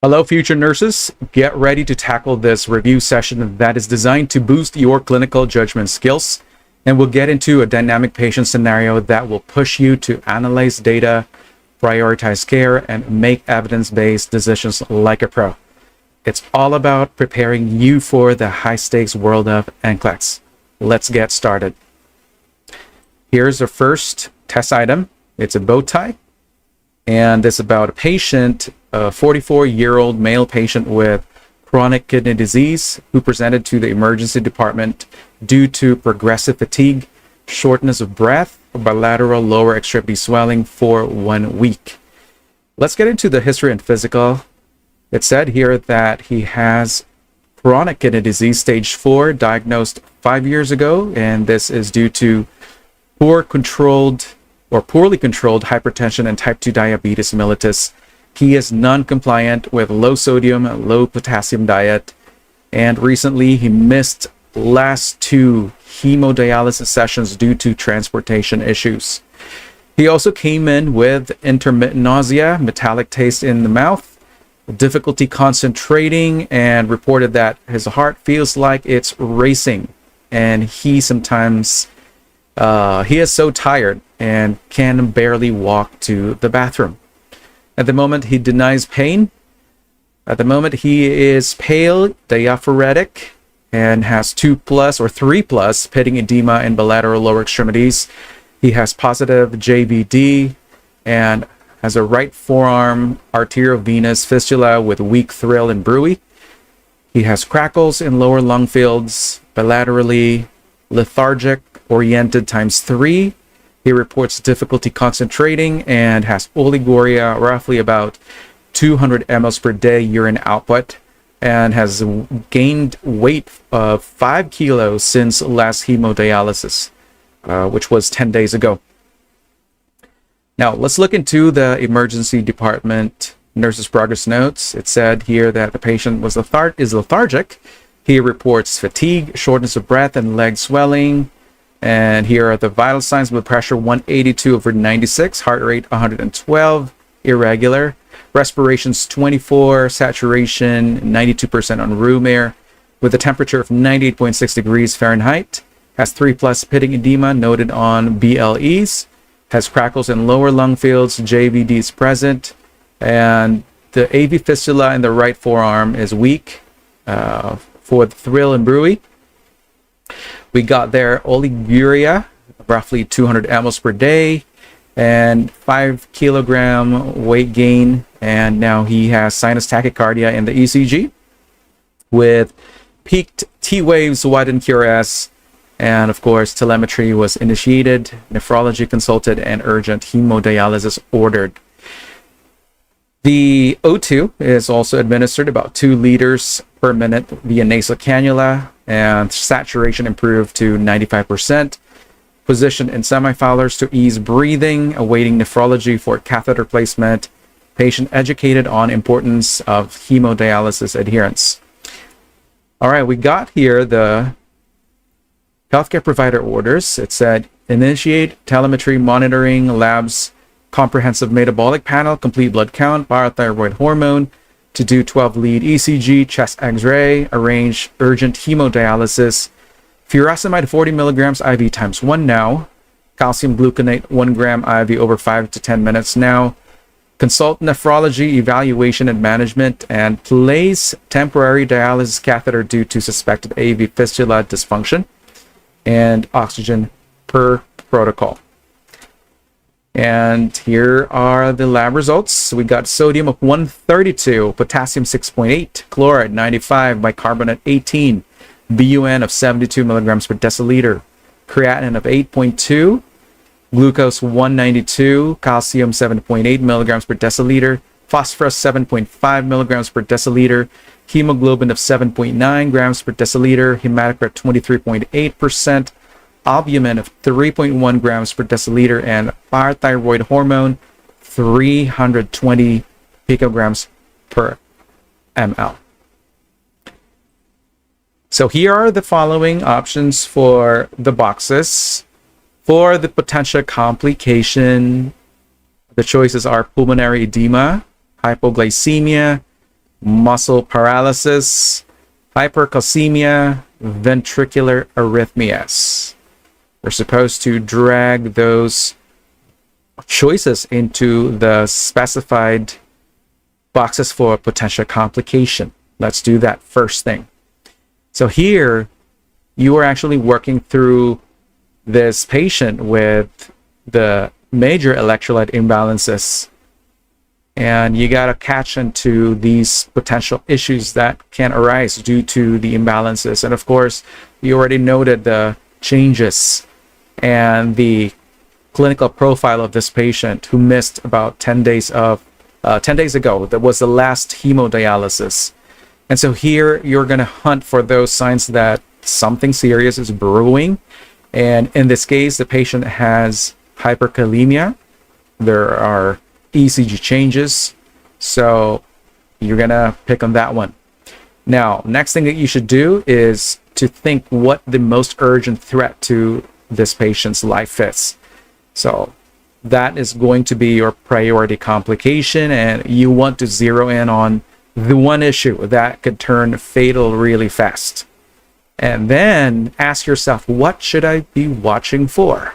Hello, future nurses. Get ready to tackle this review session that is designed to boost your clinical judgment skills. And we'll get into a dynamic patient scenario that will push you to analyze data, prioritize care, and make evidence-based decisions like a pro. It's all about preparing you for the high-stakes world of NCLEX. Let's get started. Here's the first test item. It's a bow tie. And it's about a patient, a 44-year-old male patient with chronic kidney disease who presented to the emergency department due to progressive fatigue, shortness of breath, bilateral lower extremity swelling for 1 week. Let's get into the history and physical. It said here that he has chronic kidney disease stage 4, diagnosed 5 years ago, and this is due to poorly controlled hypertension and type 2 diabetes mellitus. He is non-compliant with low sodium, low potassium diet, and recently he missed last 2 hemodialysis sessions due to transportation issues. He also came in with intermittent nausea, metallic taste in the mouth, difficulty concentrating, and reported that his heart feels like it's racing, and he sometimes he is so tired and can barely walk to the bathroom. At the moment, he denies pain. At the moment, he is pale, diaphoretic, and has 2+ or 3+ pitting edema and bilateral lower extremities. He has positive JVD and has a right forearm arteriovenous fistula with weak thrill and bruit. He has crackles in lower lung fields, bilaterally lethargic oriented ×3. He reports difficulty concentrating and has oliguria, roughly about 200 mL per day urine output, and has gained weight of 5 kilos since last hemodialysis, which was 10 days ago. Now, let's look into the emergency department nurse's progress notes. It said here that the patient is lethargic. He reports fatigue, shortness of breath, and leg swelling. And here are the vital signs: blood pressure 182/96, heart rate 112, irregular, respirations 24, saturation 92% on room air, with a temperature of 98.6 degrees Fahrenheit, has 3+ pitting edema noted on BLEs, has crackles in lower lung fields, JVD is present, and the AV fistula in the right forearm is weak for the thrill and bruit. We got there oliguria, roughly 200 mL per day, and 5 kilogram weight gain. And now he has sinus tachycardia in the ECG with peaked T waves, widened QRS, and of course telemetry was initiated, nephrology consulted, and urgent hemodialysis ordered. The O2 is also administered about 2 liters per minute via nasal cannula, and saturation improved to 95%. Positioned in semi-Fowlers to ease breathing, awaiting nephrology for catheter placement. Patient educated on importance of hemodialysis adherence. All right, we got here the healthcare provider orders. It said initiate telemetry monitoring, labs, comprehensive metabolic panel, complete blood count, parathyroid hormone, to do 12-lead ECG, chest X-ray, arrange urgent hemodialysis, furosemide 40 milligrams IV ×1 now, calcium gluconate 1 gram IV over 5 to 10 minutes now, consult nephrology evaluation and management, and place temporary dialysis catheter due to suspected AV fistula dysfunction, and oxygen per protocol. And here are the lab results. We got sodium of 132, potassium 6.8, chloride 95, bicarbonate 18, BUN of 72 milligrams per deciliter, creatinine of 8.2, glucose 192, calcium 7.8 milligrams per deciliter, phosphorus 7.5 milligrams per deciliter, hemoglobin of 7.9 grams per deciliter, hematocrit 23.8%, albumin of 3.1 grams per deciliter, and parathyroid hormone 320 picograms per ml. So here are the following options for the boxes. For the potential complication, the choices are pulmonary edema, hypoglycemia, muscle paralysis, hypercalcemia, ventricular arrhythmias. We're supposed to drag those choices into the specified boxes for potential complication. Let's do that first thing. So here, you are actually working through this patient with the major electrolyte imbalances, and you got to catch into these potential issues that can arise due to the imbalances. And of course, you already noted the changes and the clinical profile of this patient who missed about 10 days ago. That was the last hemodialysis. And so here you're going to hunt for those signs that something serious is brewing. And in this case, the patient has hyperkalemia. There are ECG changes. So you're going to pick on that one. Now, next thing that you should do is to think what the most urgent threat to this patient's life is. So that is going to be your priority complication, and you want to zero in on the one issue that could turn fatal really fast. And then ask yourself, what should I be watching for?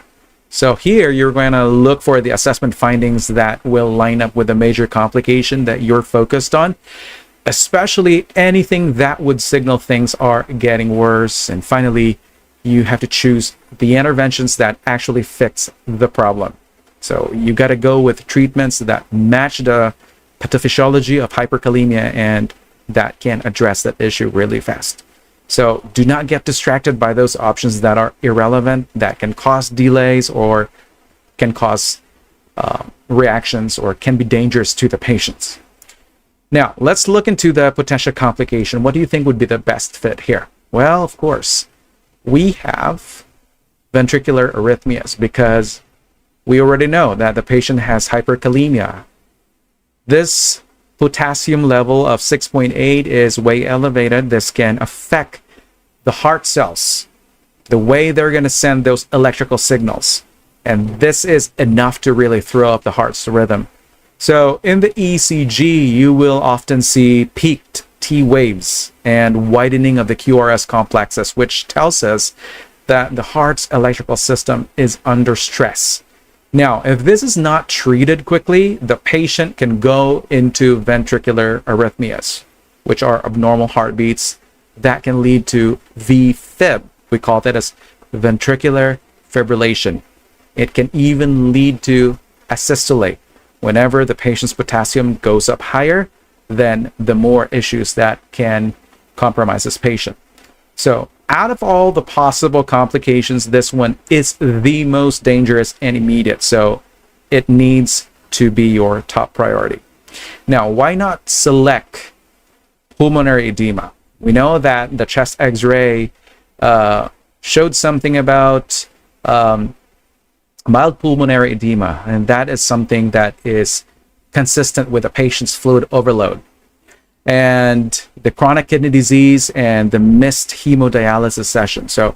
So here you're going to look for the assessment findings that will line up with the major complication that you're focused on, especially anything that would signal things are getting worse. And finally, you have to choose the interventions that actually fix the problem. So you got to go with treatments that match the pathophysiology of hyperkalemia and that can address that issue really fast. So do not get distracted by those options that are irrelevant, that can cause delays or can cause reactions or can be dangerous to the patients. Now, let's look into the potential complication. What do you think would be the best fit here? Well, of course, we have ventricular arrhythmias because we already know that the patient has hyperkalemia. This potassium level of 6.8 is way elevated. This can affect the heart cells, the way they're going to send those electrical signals. And this is enough to really throw up the heart's rhythm. So in the ECG, you will often see peaked T waves and widening of the QRS complexes, which tells us that the heart's electrical system is under stress. Now, if this is not treated quickly, the patient can go into ventricular arrhythmias, which are abnormal heartbeats that can lead to VFib. We call that as ventricular fibrillation. It can even lead to asystole. Whenever the patient's potassium goes up higher, then the more issues that can compromise this patient. So out of all the possible complications, this one is the most dangerous and immediate. So it needs to be your top priority. Now, why not select pulmonary edema? We know that the chest X-ray showed something about mild pulmonary edema, and that is something that is consistent with a patient's fluid overload. And the chronic kidney disease and the missed hemodialysis session. So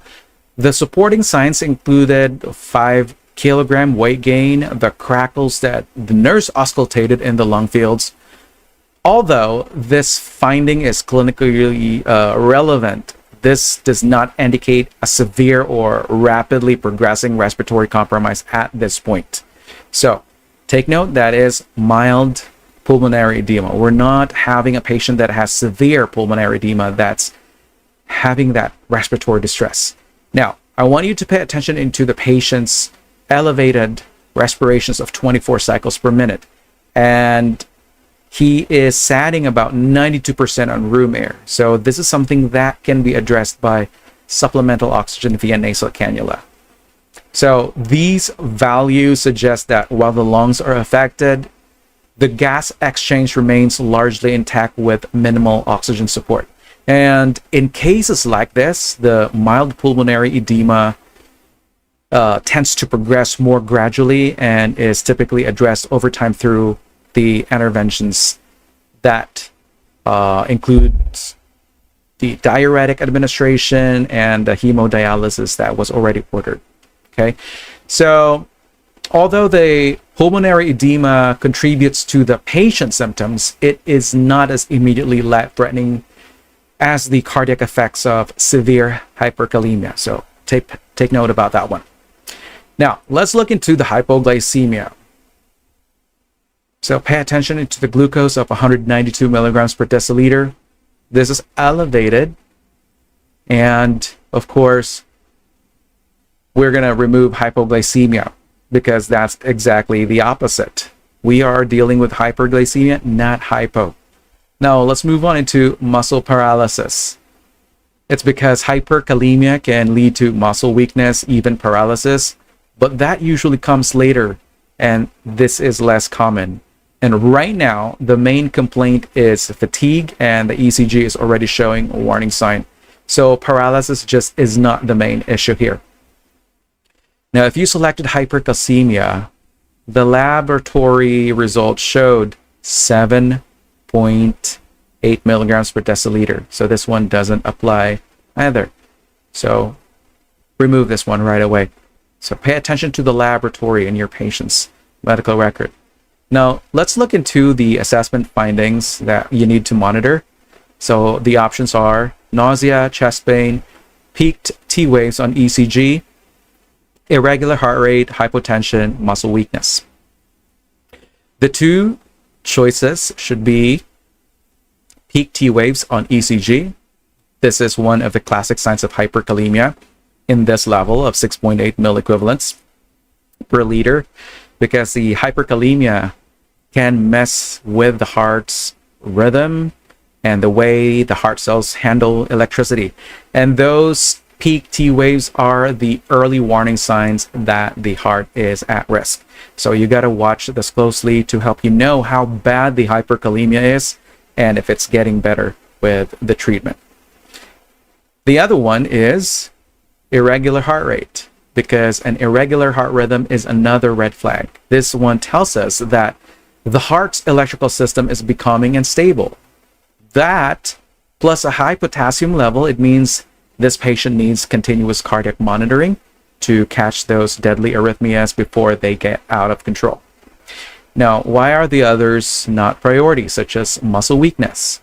the supporting signs included 5 kilogram weight gain, the crackles that the nurse auscultated in the lung fields. Although this finding is clinically relevant, this does not indicate a severe or rapidly progressing respiratory compromise at this point. So take note, that is mild pulmonary edema. We're not having a patient that has severe pulmonary edema that's having that respiratory distress. Now, I want you to pay attention into the patient's elevated respirations of 24 cycles per minute. And he is satting about 92% on room air. So this is something that can be addressed by supplemental oxygen via nasal cannula. So these values suggest that while the lungs are affected, the gas exchange remains largely intact with minimal oxygen support. And in cases like this, the mild pulmonary edema tends to progress more gradually and is typically addressed over time through the interventions that include the diuretic administration and the hemodialysis that was already ordered. Okay, so Although the pulmonary edema contributes to the patient's symptoms, it is not as immediately life-threatening as the cardiac effects of severe hyperkalemia. So take note about that one. Now, let's look into the hypoglycemia. So pay attention to the glucose of 192 milligrams per deciliter. This is elevated. And of course, we're going to remove hypoglycemia because that's exactly the opposite. We are dealing with hyperglycemia, not hypo. Now, let's move on into muscle paralysis. It's because hyperkalemia can lead to muscle weakness, even paralysis, but that usually comes later, and this is less common. And right now, the main complaint is fatigue, and the ECG is already showing a warning sign. So paralysis just is not the main issue here. Now, if you selected hypercalcemia, the laboratory results showed 7.8 milligrams per deciliter. So this one doesn't apply either. So remove this one right away. So pay attention to the laboratory in your patient's medical record. Now, let's look into the assessment findings that you need to monitor. So the options are nausea, chest pain, peaked T waves on ECG, irregular heart rate, hypotension, muscle weakness. The two choices should be peak T waves on ECG. This is one of the classic signs of hyperkalemia in this level of 6.8 milliequivalents per liter, because the hyperkalemia can mess with the heart's rhythm and the way the heart cells handle electricity. And those peak T waves are the early warning signs that the heart is at risk. So you got to watch this closely to help you know how bad the hyperkalemia is and if it's getting better with the treatment. The other one is irregular heart rate, because an irregular heart rhythm is another red flag. This one tells us that the heart's electrical system is becoming unstable. That, plus a high potassium level, it means this patient needs continuous cardiac monitoring to catch those deadly arrhythmias before they get out of control. Now, why are the others not priority, such as muscle weakness?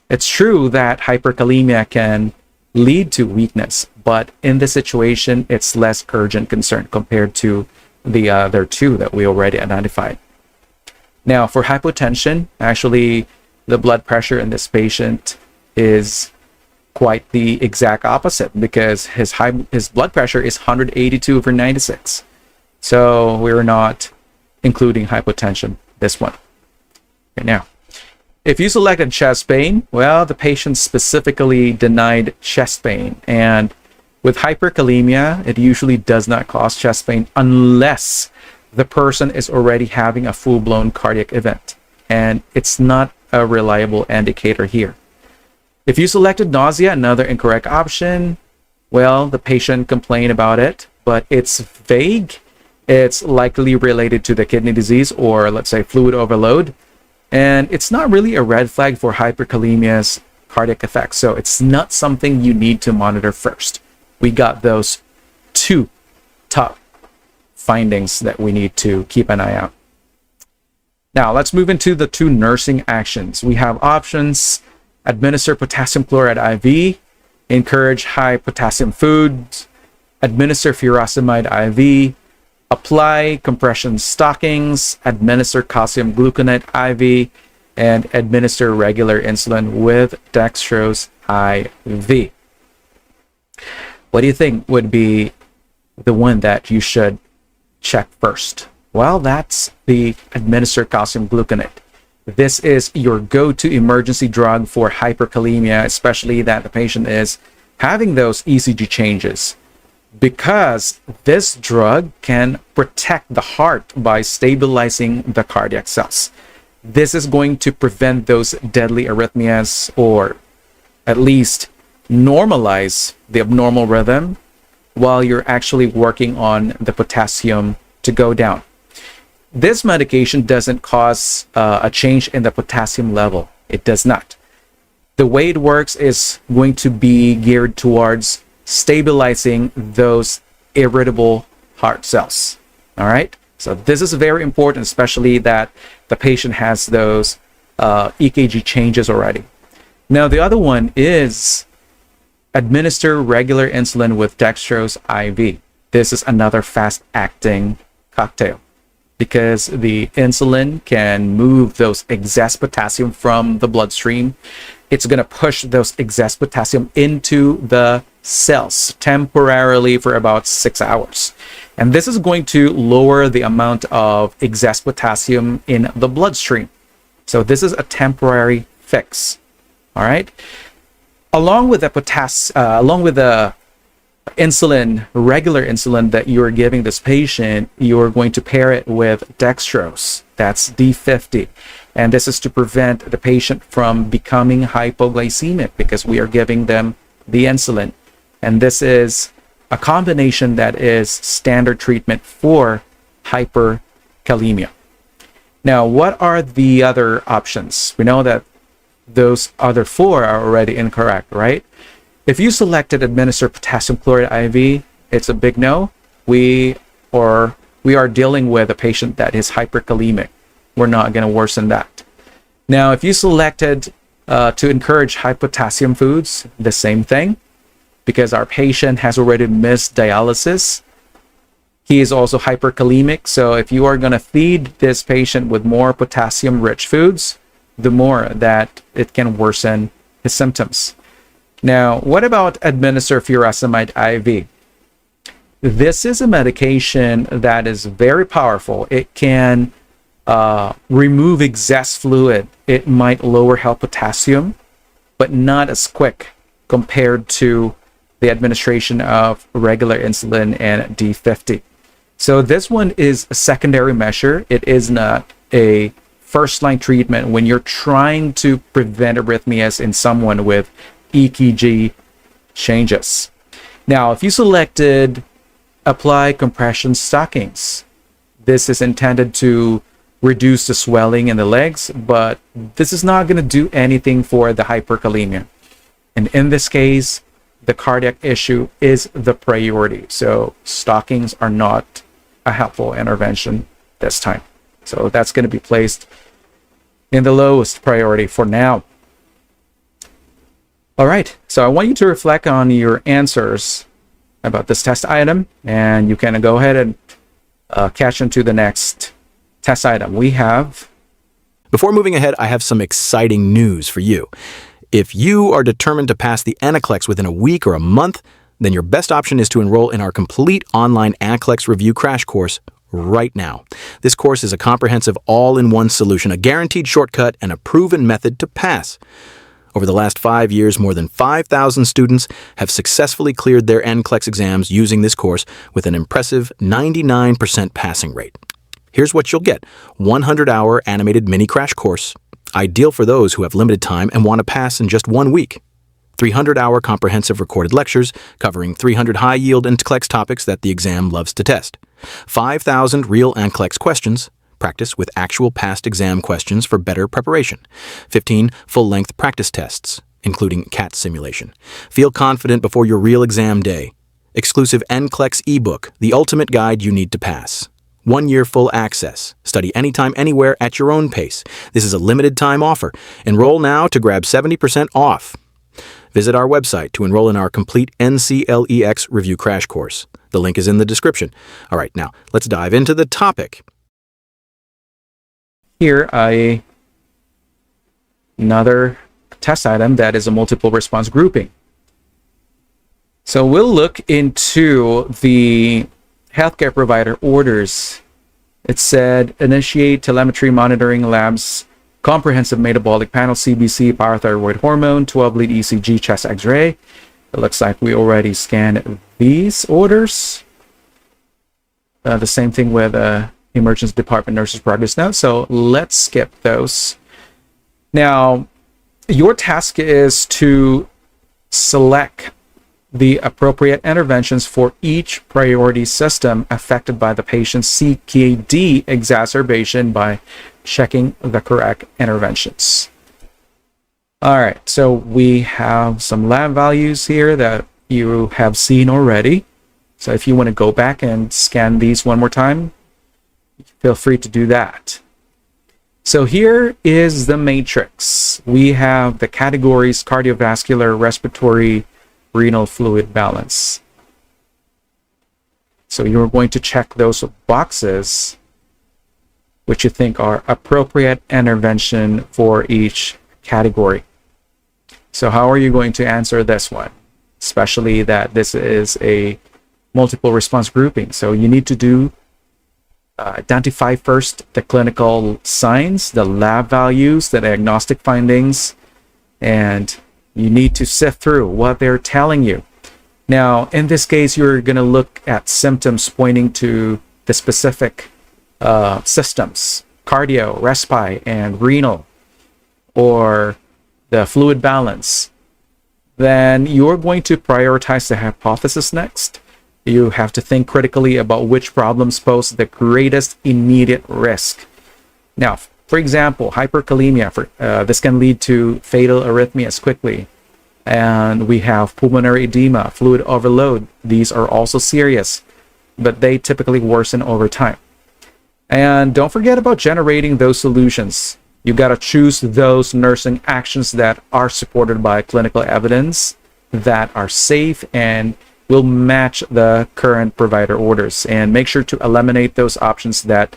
It's true that hyperkalemia can lead to weakness, but in this situation, it's less urgent concern compared to the other two that we already identified. Now, for hypotension, actually, the blood pressure in this patient is quite the exact opposite, because his blood pressure is 182/96. So we're not including hypotension, this one. Okay, now, if you selected chest pain, well, the patient specifically denied chest pain. And with hyperkalemia, it usually does not cause chest pain unless the person is already having a full-blown cardiac event. And it's not a reliable indicator here. If you selected nausea, another incorrect option, well, the patient complained about it, but it's vague. It's likely related to the kidney disease or, let's say, fluid overload. And it's not really a red flag for hyperkalemia's cardiac effects. So it's not something you need to monitor first. We got those two top findings that we need to keep an eye out. Now, let's move into the two nursing actions. We have options: administer potassium chloride IV, encourage high potassium foods, administer furosemide IV, apply compression stockings, administer calcium gluconate IV, and administer regular insulin with dextrose IV. What do you think would be the one that you should check first? Well, that's the administer calcium gluconate. This is your go-to emergency drug for hyperkalemia, especially that the patient is having those ECG changes, because this drug can protect the heart by stabilizing the cardiac cells. This is going to prevent those deadly arrhythmias, or at least normalize the abnormal rhythm while you're actually working on the potassium to go down. This medication doesn't cause a change in the potassium level. It does not. The way it works is going to be geared towards stabilizing those irritable heart cells. All right. So this is very important, especially that the patient has those EKG changes already. Now, the other one is administer regular insulin with dextrose IV. This is another fast-acting cocktail because the insulin can move those excess potassium from the bloodstream. It's going to push those excess potassium into the cells temporarily for about 6 hours. And this is going to lower the amount of excess potassium in the bloodstream. So this is a temporary fix. All right. Along with the insulin, regular insulin that you are giving this patient, you are going to pair it with dextrose. That's D50. And this is to prevent the patient from becoming hypoglycemic because we are giving them the insulin. And this is a combination that is standard treatment for hyperkalemia. Now, what are the other options? We know that those other 4 are already incorrect, right? If you selected administer potassium chloride IV, it's a big no. We are dealing with a patient that is hyperkalemic. We're not going to worsen that. Now, if you selected to encourage high potassium foods, the same thing, because our patient has already missed dialysis. He is also hyperkalemic. So if you are going to feed this patient with more potassium-rich foods, the more that it can worsen his symptoms. Now, what about administer furosemide IV? This is a medication that is very powerful. It can remove excess fluid. It might lower health potassium, but not as quick compared to the administration of regular insulin and D50. So this one is a secondary measure. It is not a first-line treatment when you're trying to prevent arrhythmias in someone with EKG changes. Now, if you selected apply compression stockings, this is intended to reduce the swelling in the legs, but this is not going to do anything for the hyperkalemia. And in this case, the cardiac issue is the priority. So stockings are not a helpful intervention this time. So that's going to be placed in the lowest priority for now. All right, so I want you to reflect on your answers about this test item, and you can go ahead and catch into the next test item. We have... Before moving ahead, I have some exciting news for you. If you are determined to pass the NCLEX within a week or a month, then your best option is to enroll in our complete online NCLEX review crash course right now. This course is a comprehensive all-in-one solution, a guaranteed shortcut, and a proven method to pass. Over the last 5 years, more than 5,000 students have successfully cleared their NCLEX exams using this course with an impressive 99% passing rate. Here's what you'll get: 100-hour animated mini crash course, ideal for those who have limited time and want to pass in just 1 week. 300-hour comprehensive recorded lectures covering 300 high-yield NCLEX topics that the exam loves to test. 5,000 real NCLEX questions, practice with actual past exam questions for better preparation. 15 full-length practice tests, including CAT simulation. Feel confident before your real exam day. Exclusive NCLEX ebook, the ultimate guide you need to pass. 1 year full access. Study anytime, anywhere at your own pace. This is a limited time offer. Enroll now to grab 70% off. Visit our website to enroll in our complete NCLEX review crash course. The link is in the description. All right, now let's dive into the topic. Here, another test item that is a multiple response grouping. So we'll look into the healthcare provider orders. It said initiate telemetry monitoring labs, comprehensive metabolic panel, CBC, parathyroid hormone, 12-lead ECG, chest X-ray. It looks like we already scanned these orders. The same thing with emergency department nurses progress note. So let's skip those. Now, your task is to select the appropriate interventions for each priority system affected by the patient's CKD exacerbation by checking the correct interventions. All right, so we have some lab values here that you have seen already. So if you want to go back and scan these one more time, feel free to do that. So here is the matrix. We have the categories: cardiovascular, respiratory, renal, fluid balance. So you're going to check those boxes which you think are appropriate intervention for each category. So how are you going to answer this one? Especially that this is a multiple response grouping. So you need to do identify first the clinical signs, the lab values, the diagnostic findings, and you need to sift through what they're telling you. Now, in this case, you're going to look at symptoms pointing to the specific systems: cardio, respi, and renal, or the fluid balance. Then you're going to prioritize the hypothesis next. You have to think critically about which problems pose the greatest immediate risk. Now, for example, hyperkalemia, this can lead to fatal arrhythmias quickly. And we have pulmonary edema, fluid overload. These are also serious, but they typically worsen over time. And don't forget about generating those solutions. You got to choose those nursing actions that are supported by clinical evidence, that are safe and will match the current provider orders, and make sure to eliminate those options that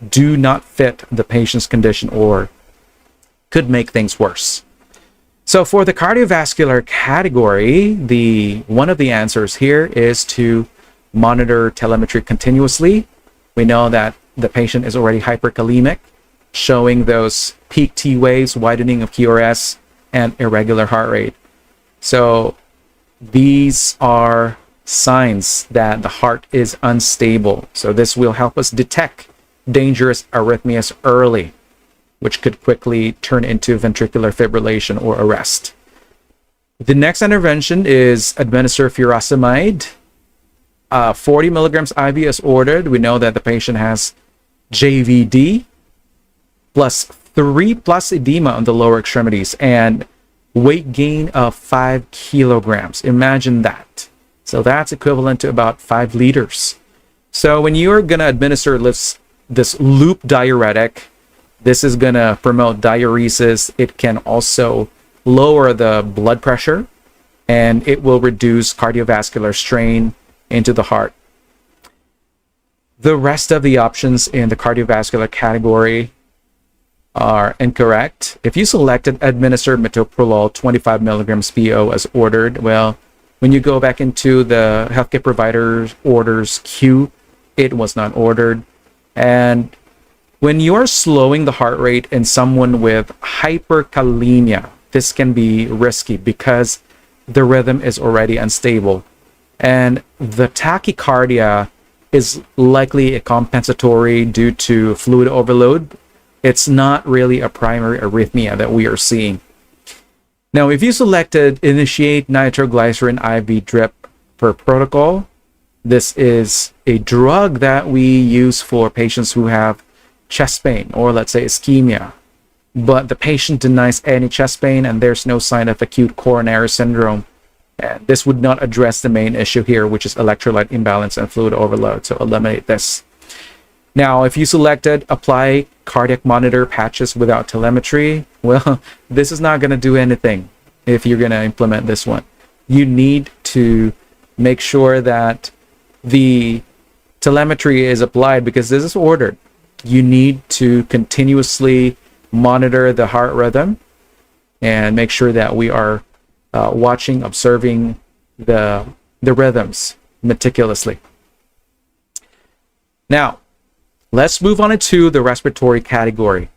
do not fit the patient's condition or could make things worse. So for the cardiovascular category, one of the answers here is to monitor telemetry continuously. We know that the patient is already hyperkalemic, showing those peak T waves, widening of QRS, and irregular heart rate. So these are signs that the heart is unstable. So this will help us detect dangerous arrhythmias early, which could quickly turn into ventricular fibrillation or arrest. The next intervention is administer furosemide. 40 milligrams IV is ordered. We know that the patient has JVD plus 3+ edema on the lower extremities and weight gain of 5 kilograms. Imagine that. So that's equivalent to about 5 liters. So when you're going to administer this loop diuretic, this is going to promote diuresis. It can also lower the blood pressure, and it will reduce cardiovascular strain into the heart. The rest of the options in the cardiovascular category are incorrect. If you selected administer metoprolol 25 milligrams PO as ordered, well, when you go back into the healthcare provider's orders queue, it was not ordered. And when you're slowing the heart rate in someone with hyperkalemia, this can be risky because the rhythm is already unstable. And the tachycardia is likely a compensatory due to fluid overload. It's not really a primary arrhythmia that we are seeing. Now, if you selected initiate nitroglycerin IV drip per protocol, this is a drug that we use for patients who have chest pain or, let's say, ischemia, but the patient denies any chest pain and there's no sign of acute coronary syndrome. And this would not address the main issue here, which is electrolyte imbalance and fluid overload. So eliminate this. Now, if you selected apply cardiac monitor patches without telemetry, well, this is not going to do anything if you're going to implement this one. You need to make sure that the telemetry is applied because this is ordered. You need to continuously monitor the heart rhythm and make sure that we are watching, observing the rhythms meticulously. Now, let's move on into the respiratory category.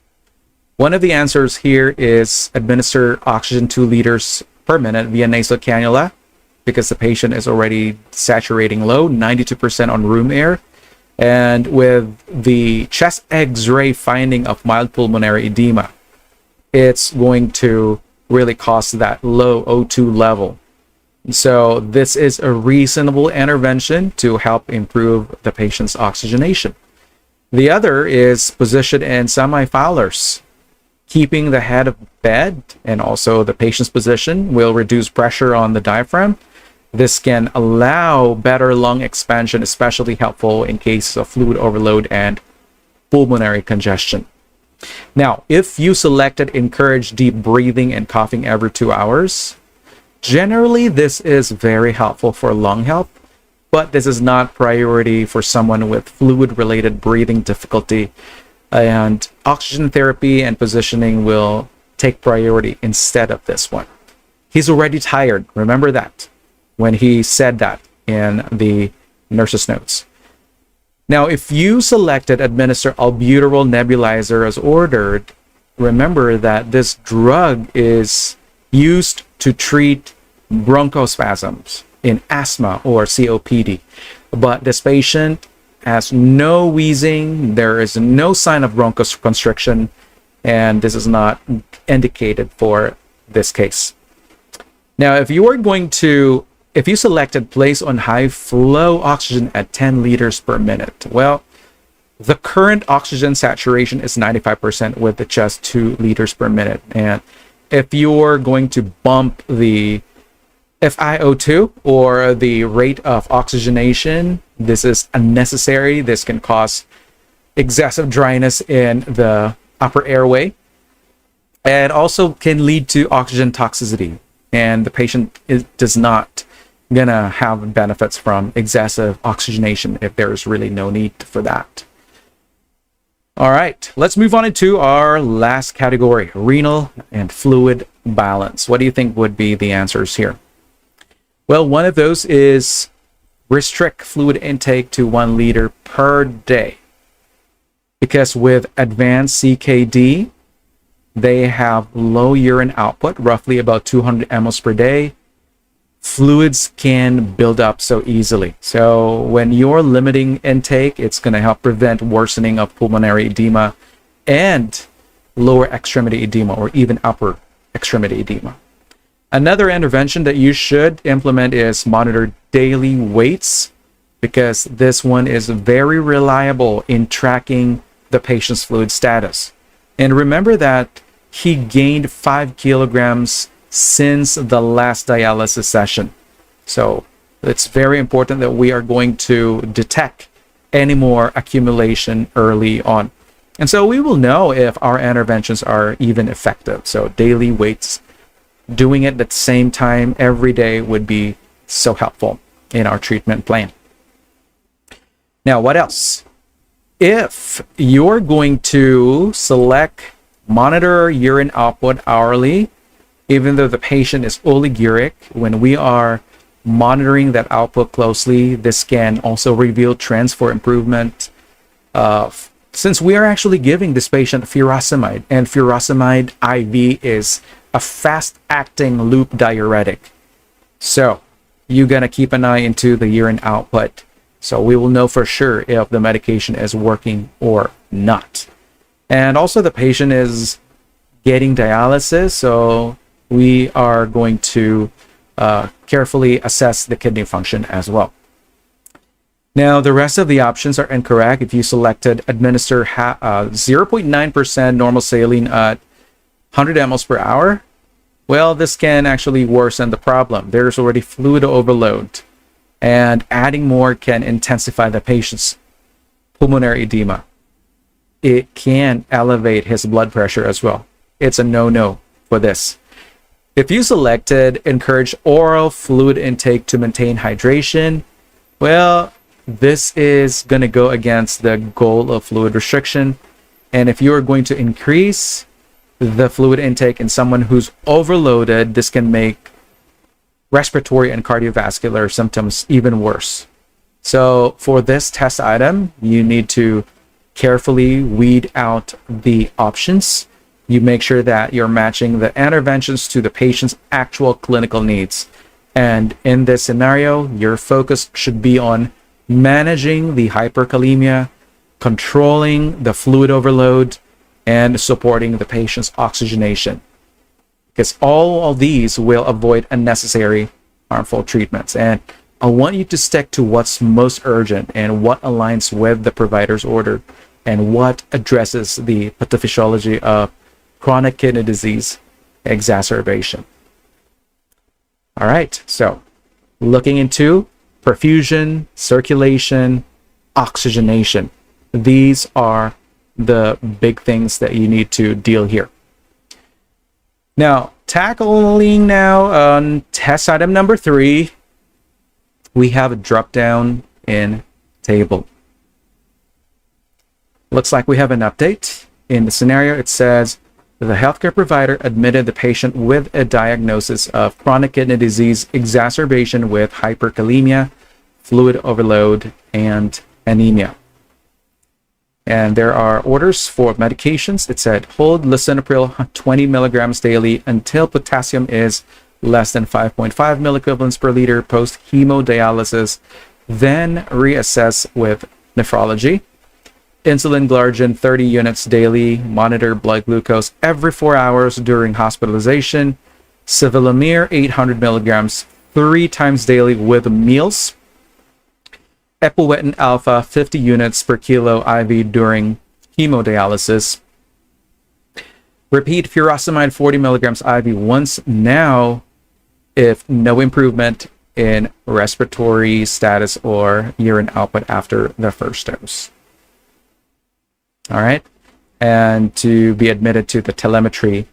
One of the answers here is administer oxygen 2 liters per minute via nasal cannula because the patient is already saturating low, 92% on room air. And with the chest X-ray finding of mild pulmonary edema, it's going to really cause that low O2 level. So this is a reasonable intervention to help improve the patient's oxygenation. The other is position in semi-Fowlers. Keeping the head of bed and also the patient's position will reduce pressure on the diaphragm. This can allow better lung expansion, especially helpful in cases of fluid overload and pulmonary congestion. Now, if you selected encourage deep breathing and coughing every 2 hours, generally this is very helpful for lung health, but this is not priority for someone with fluid-related breathing difficulty, and oxygen therapy and positioning will take priority instead of this one. He's already tired. Remember that when he said that in the nurse's notes. Now, if you selected administer albuterol nebulizer as ordered, remember that this drug is used to treat bronchospasms in asthma or COPD. But this patient has no wheezing, there is no sign of bronchoconstriction, and this is not indicated for this case. Now, if you selected place on high flow oxygen at 10 liters per minute, well, the current oxygen saturation is 95% with just 2 liters per minute. And if you're going to bump the FiO2 or the rate of oxygenation, this is unnecessary. This can cause excessive dryness in the upper airway and also can lead to oxygen toxicity. And the patient does not gonna have benefits from excessive oxygenation if there's really no need for that. All right, let's move on into our last category, renal and fluid balance. What do you think would be the answers here? Well, one of those is restrict fluid intake to 1 liter per day, because with advanced CKD, they have low urine output, roughly about 200 mL per day. Fluids can build up so easily. So when you're limiting intake, it's going to help prevent worsening of pulmonary edema and lower extremity edema or even upper extremity edema. Another intervention that you should implement is monitor daily weights, because this one is very reliable in tracking the patient's fluid status. And remember that he gained 5 kilograms since the last dialysis session. So it's very important that we are going to detect any more accumulation early on. And so we will know if our interventions are even effective. So daily weights, doing it at the same time every day would be so helpful in our treatment plan. Now, what else? If you're going to monitor urine output hourly, even though the patient is oliguric, when we are monitoring that output closely, this can also reveal trends for improvement. Since we are actually giving this patient furosemide, and furosemide IV is a fast-acting loop diuretic. So you're going to keep an eye into the urine output, so we will know for sure if the medication is working or not. And also the patient is getting dialysis, so we are going to carefully assess the kidney function as well. Now, the rest of the options are incorrect. If you selected administer 0.9% normal saline at 100 mL per hour, well, this can actually worsen the problem. There's already fluid overload, and adding more can intensify the patient's pulmonary edema. It can elevate his blood pressure as well. It's a no-no for this. If you selected encourage oral fluid intake to maintain hydration, well, this is going to go against the goal of fluid restriction. And if you are going to increase the fluid intake in someone who's overloaded, this can make respiratory and cardiovascular symptoms even worse. So for this test item, you need to carefully weed out the options. You make sure that you're matching the interventions to the patient's actual clinical needs. And in this scenario, your focus should be on managing the hyperkalemia, controlling the fluid overload, and supporting the patient's oxygenation. Because all of these will avoid unnecessary harmful treatments. And I want you to stick to what's most urgent and what aligns with the provider's order and what addresses the pathophysiology of chronic kidney disease exacerbation. All right, so looking into perfusion, circulation, oxygenation. These are the big things that you need to deal here. Now, tackling now on test item number 3, we have a drop down in table. Looks like we have an update. In the scenario, it says the healthcare provider admitted the patient with a diagnosis of chronic kidney disease exacerbation with hyperkalemia, fluid overload, and anemia. And there are orders for medications. It said hold lisinopril 20 milligrams daily until potassium is less than 5.5 milliequivalents per liter post hemodialysis, then reassess with nephrology. Insulin glargine 30 units daily, monitor blood glucose every 4 hours during hospitalization. Sevelamer 800 milligrams 3 times daily with meals. Epoetin alpha 50 units per kilo IV during hemodialysis. Repeat furosemide 40 milligrams IV once now if no improvement in respiratory status or urine output after the first dose. All right, and to be admitted to the telemetry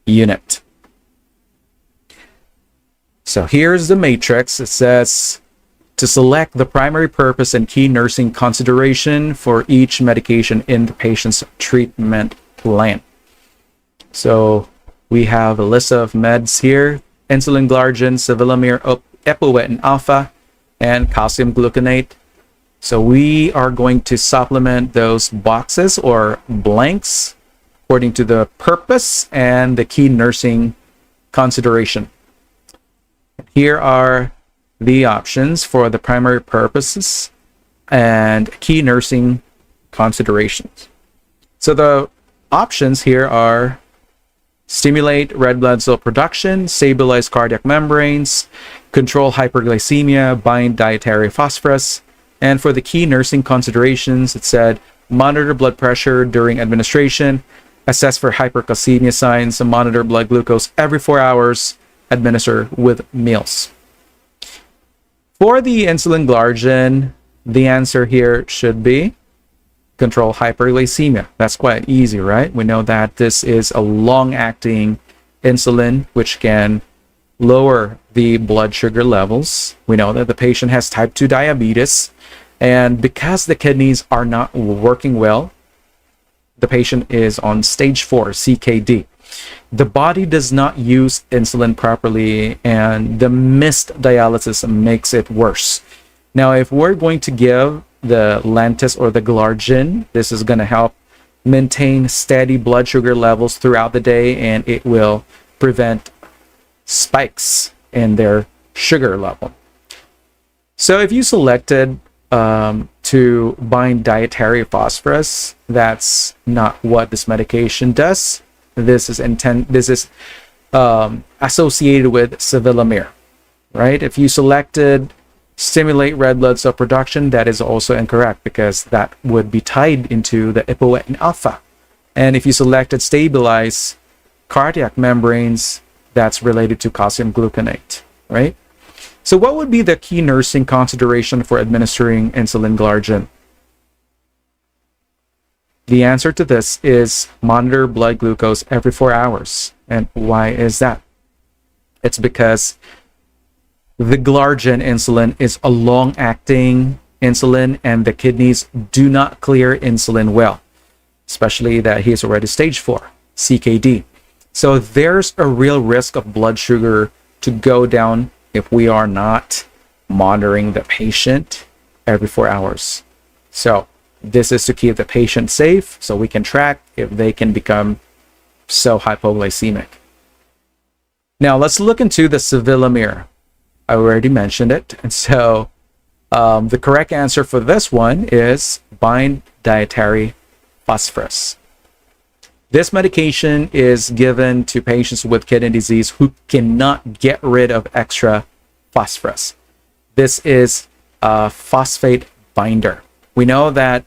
unit. So here's the matrix. It says to select the primary purpose and key nursing consideration for each medication in the patient's treatment plan. So we have a list of meds here: insulin glargine, sevelamer, epoetin alpha, and calcium gluconate. So we are going to supplement those boxes or blanks according to the purpose and the key nursing consideration. Here are the options for the primary purposes and key nursing considerations. So the options here are stimulate red blood cell production, stabilize cardiac membranes, control hyperglycemia, bind dietary phosphorus. And for the key nursing considerations, it said monitor blood pressure during administration, assess for hypercalcemia signs, monitor blood glucose every 4 hours, administer with meals. For the insulin glargine, the answer here should be control hyperglycemia. That's quite easy, right? We know that this is a long-acting insulin which can lower the blood sugar levels. We know that the patient has type 2 diabetes, and because the kidneys are not working well, the patient is on stage 4 CKD. The body does not use insulin properly, and the missed dialysis makes it worse. Now, if we're going to give the Lantus or the glargine, this is going to help maintain steady blood sugar levels throughout the day, and it will prevent spikes in their sugar level. So if you selected to bind dietary phosphorus, that's not what this medication does. This is associated with sevelamer, right? If you selected stimulate red blood cell production, that is also incorrect because that would be tied into the epoetin alpha. And if you selected stabilize cardiac membranes, that's related to calcium gluconate, right? So what would be the key nursing consideration for administering insulin glargine? The answer to this is monitor blood glucose every 4 hours. And why is that? It's because the glargine insulin is a long-acting insulin, and the kidneys do not clear insulin well, especially that he's already stage 4, CKD. So there's a real risk of blood sugar to go down if we are not monitoring the patient every 4 hours. So this is to keep the patient safe so we can track if they can become so hypoglycemic. Now let's look into the sevelamer. I already mentioned it. And so the correct answer for this one is bind dietary phosphorus. This medication is given to patients with kidney disease who cannot get rid of extra phosphorus. This is a phosphate binder. We know that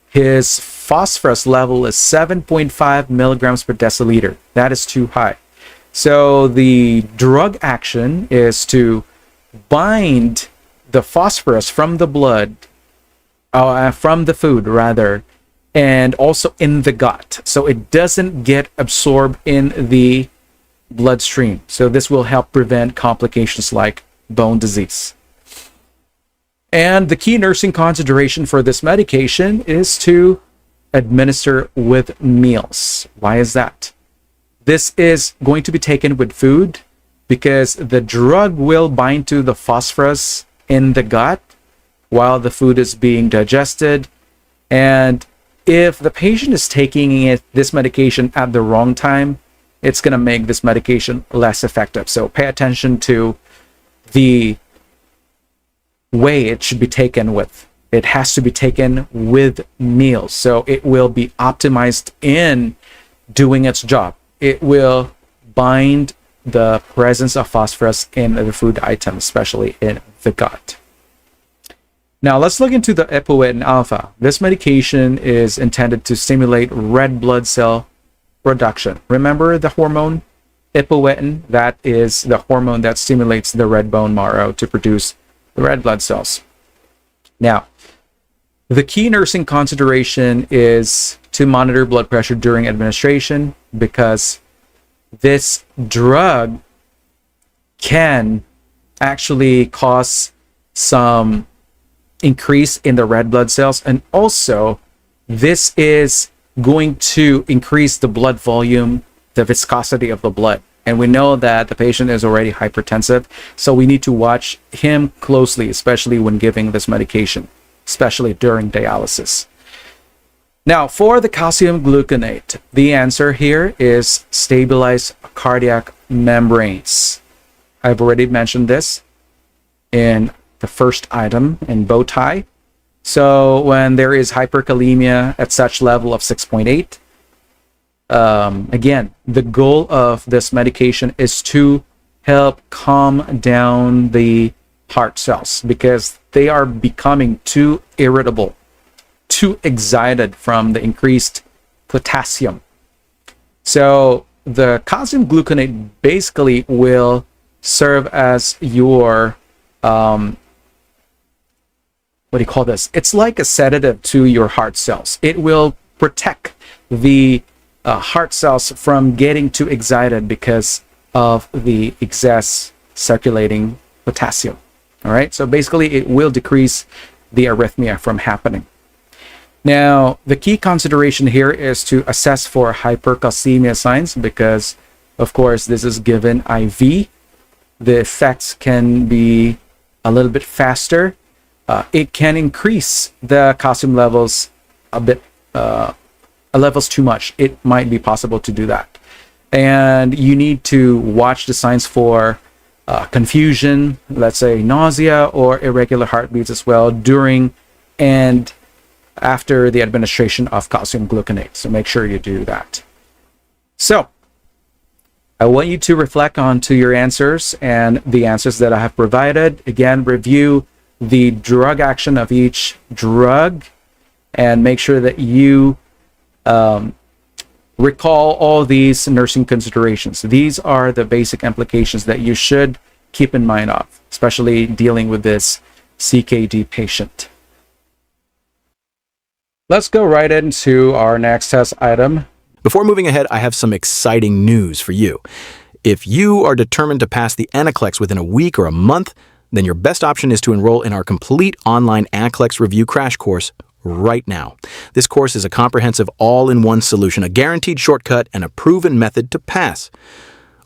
his phosphorus level is 7.5 milligrams per deciliter. That is too high. So the drug action is to bind the phosphorus from the blood, from the food rather, and also in the gut. So it doesn't get absorbed in the bloodstream. So this will help prevent complications like bone disease. And the key nursing consideration for this medication is to administer with meals. Why is that? This is going to be taken with food because the drug will bind to the phosphorus in the gut while the food is being digested. And if the patient is taking this medication at the wrong time, it's going to make this medication less effective. So pay attention to the way it should be taken with. It has to be taken with meals. So it will be optimized in doing its job. It will bind the presence of phosphorus in the food item, especially in the gut. Now let's look into the epoetin alpha. This medication is intended to stimulate red blood cell production. Remember the hormone epoetin? That is the hormone that stimulates the red bone marrow to produce the red blood cells. Now, the key nursing consideration is to monitor blood pressure during administration because this drug can actually cause some increase in the red blood cells, and also this is going to increase the blood volume, the viscosity of the blood. And we know that the patient is already hypertensive, so we need to watch him closely, especially when giving this medication, especially during dialysis. Now, for the calcium gluconate, the answer here is stabilize cardiac membranes. I've already mentioned this in the first item in bow tie. So when there is hyperkalemia at such level of 6.8, again, the goal of this medication is to help calm down the heart cells because they are becoming too irritable, too excited from the increased potassium. So the calcium gluconate basically will serve as your what do you call this? It's like a sedative to your heart cells. It will protect the heart cells from getting too excited because of the excess circulating potassium. All right, so basically it will decrease the arrhythmia from happening. Now, the key consideration here is to assess for hypercalcemia signs because, of course, this is given IV. The effects can be a little bit faster. It can increase the calcium levels a bit, levels too much. It might be possible to do that. And you need to watch the signs for confusion, let's say nausea or irregular heartbeats as well during and after the administration of calcium gluconate. So make sure you do that. So I want you to reflect on to your answers and the answers that I have provided. Again, review the drug action of each drug and make sure that you recall all these nursing considerations. These are the basic implications that you should keep in mind of, especially dealing with this CKD patient. Let's go right into our next test item. Before moving ahead, I have some exciting news for you. If you are determined to pass the NCLEX within a week or a month, then your best option is to enroll in our complete online NCLEX review crash course right now. This course is a comprehensive all-in-one solution, a guaranteed shortcut, and a proven method to pass.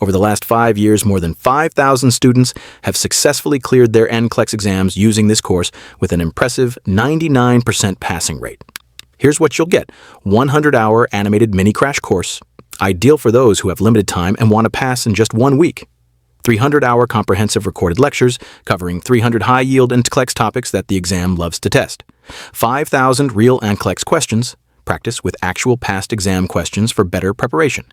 Over the last 5 years, more than 5,000 students have successfully cleared their NCLEX exams using this course with an impressive 99% passing rate. Here's what you'll get: 100-hour animated mini crash course, ideal for those who have limited time and want to pass in just 1 week. 300-hour comprehensive recorded lectures covering 300 high-yield NCLEX topics that the exam loves to test. 5,000 real NCLEX questions, practice with actual past exam questions for better preparation.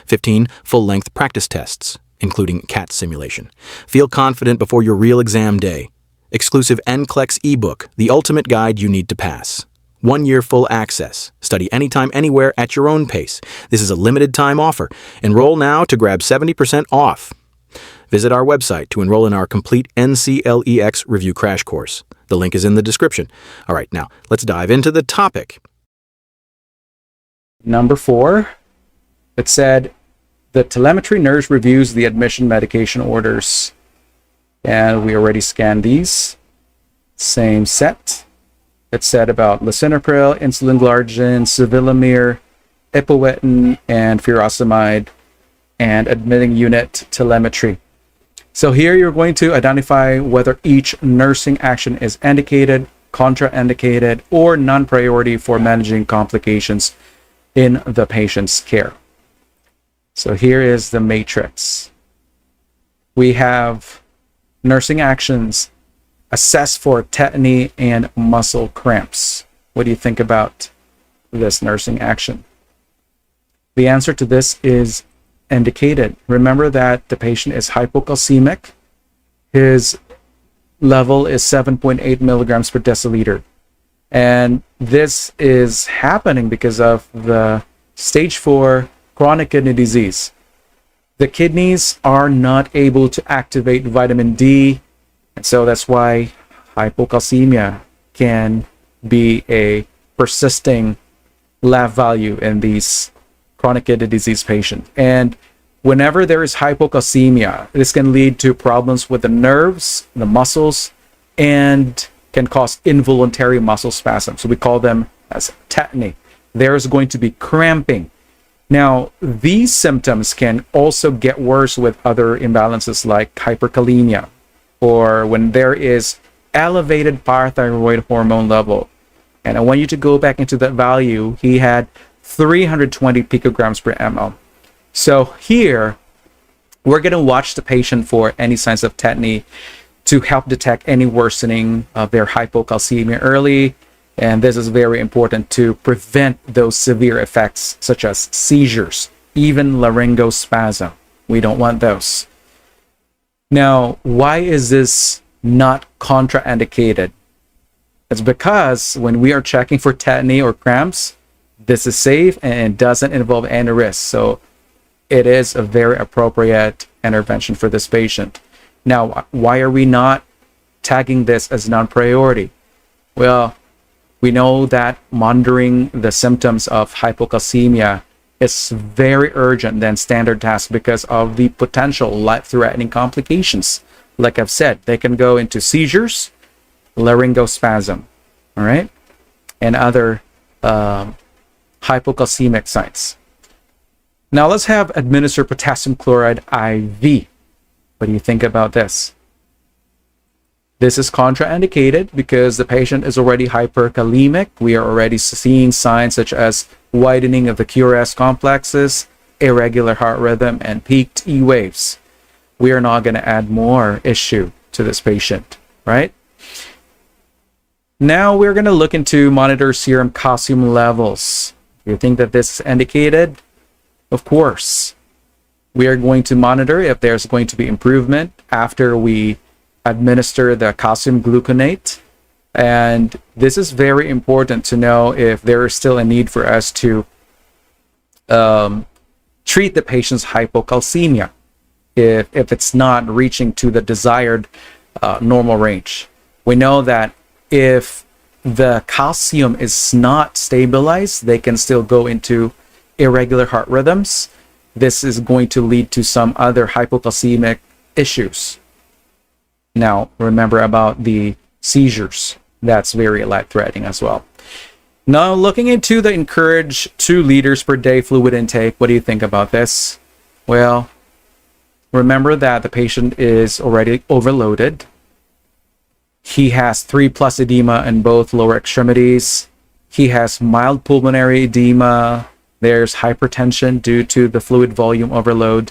15 full-length practice tests, including CAT simulation. Feel confident before your real exam day. Exclusive NCLEX ebook, the ultimate guide you need to pass. 1 year full access. Study anytime, anywhere at your own pace. This is a limited time offer. Enroll now to grab 70% off. Visit our website to enroll in our complete NCLEX review crash course. The link is in the description. All right, now let's dive into the topic. Number 4, it said the telemetry nurse reviews the admission medication orders. And we already scanned these. Same set. It said about lisinopril, insulin glargine, sevelamer, ipoetin, and furosemide, and admitting unit telemetry. So here you're going to identify whether each nursing action is indicated, contraindicated, or non-priority for managing complications in the patient's care. So here is the matrix. We have nursing actions: assess for tetany and muscle cramps. What do you think about this nursing action? The answer to this is indicated. Remember that the patient is hypocalcemic. His level is 7.8 milligrams per deciliter. And this is happening because of the stage 4 chronic kidney disease. The kidneys are not able to activate vitamin D, and so that's why hypocalcemia can be a persisting lab value in these chronic kidney disease patients. And whenever there is hypocalcemia, this can lead to problems with the nerves, the muscles, and can cause involuntary muscle spasms. So we call them as tetany. There is going to be cramping. Now, these symptoms can also get worse with other imbalances like hyperkalemia, or when there is elevated parathyroid hormone level. And I want you to go back into that value. He had 320 picograms per ml. So here, we're going to watch the patient for any signs of tetany to help detect any worsening of their hypocalcemia early. And this is very important to prevent those severe effects such as seizures, even laryngospasm. We don't want those. Now, why is this not contraindicated? It's because when we are checking for tetany or cramps, this is safe and it doesn't involve any risk. So it is a very appropriate intervention for this patient. Now, why are we not tagging this as non-priority? Well, we know that monitoring the symptoms of hypocalcemia is very urgent than standard task because of the potential life-threatening complications. Like I've said, they can go into seizures, laryngospasm, all right, and other hypocalcemic signs. Now let's have administer potassium chloride IV. What do you think about this? This is contraindicated because the patient is already hyperkalemic. We are already seeing signs such as widening of the QRS complexes, irregular heart rhythm, and peaked E waves. We are not going to add more issue to this patient, right? Now we're going to look into monitor serum calcium levels. Do you think that this is indicated? Of course. We are going to monitor if there's going to be improvement after we administer the calcium gluconate. And this is very important to know if there is still a need for us to treat the patient's hypocalcemia if it's not reaching to the desired normal range. We know that if the calcium is not stabilized, they can still go into irregular heart rhythms. This is going to lead to some other hypocalcemic issues. Now, remember about the seizures. That's very life-threatening as well. Now, looking into the encourage 2 liters per day fluid intake, what do you think about this? Well, remember that the patient is already overloaded. He has 3+ edema in both lower extremities. He has mild pulmonary edema. There's hypertension due to the fluid volume overload.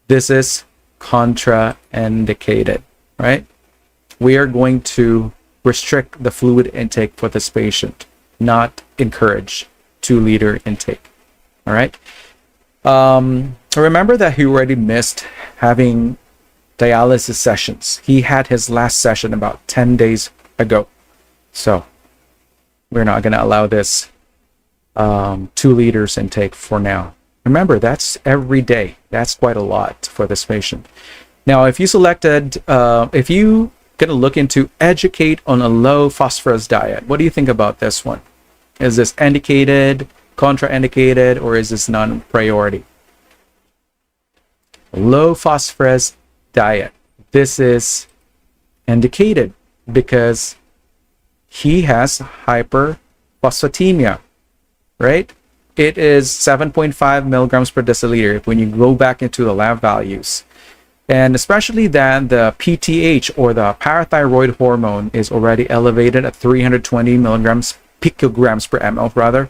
This is contraindicated, right? We are going to restrict the fluid intake for this patient, not encourage 2-liter intake, all right? Remember that he already missed having dialysis sessions. He had his last session about 10 days ago. So we're not going to allow this 2 liters intake for now. Remember, that's every day. That's quite a lot for this patient. Now, if you selected, if you going to look into educate on a low phosphorus diet, what do you think about this one? Is this indicated, contraindicated, or is this non-priority? Low phosphorus diet. This is indicated because he has hyperphosphatemia, right? It is 7.5 milligrams per deciliter when you go back into the lab values. And especially then the PTH, or the parathyroid hormone, is already elevated at 320 picograms per ml rather.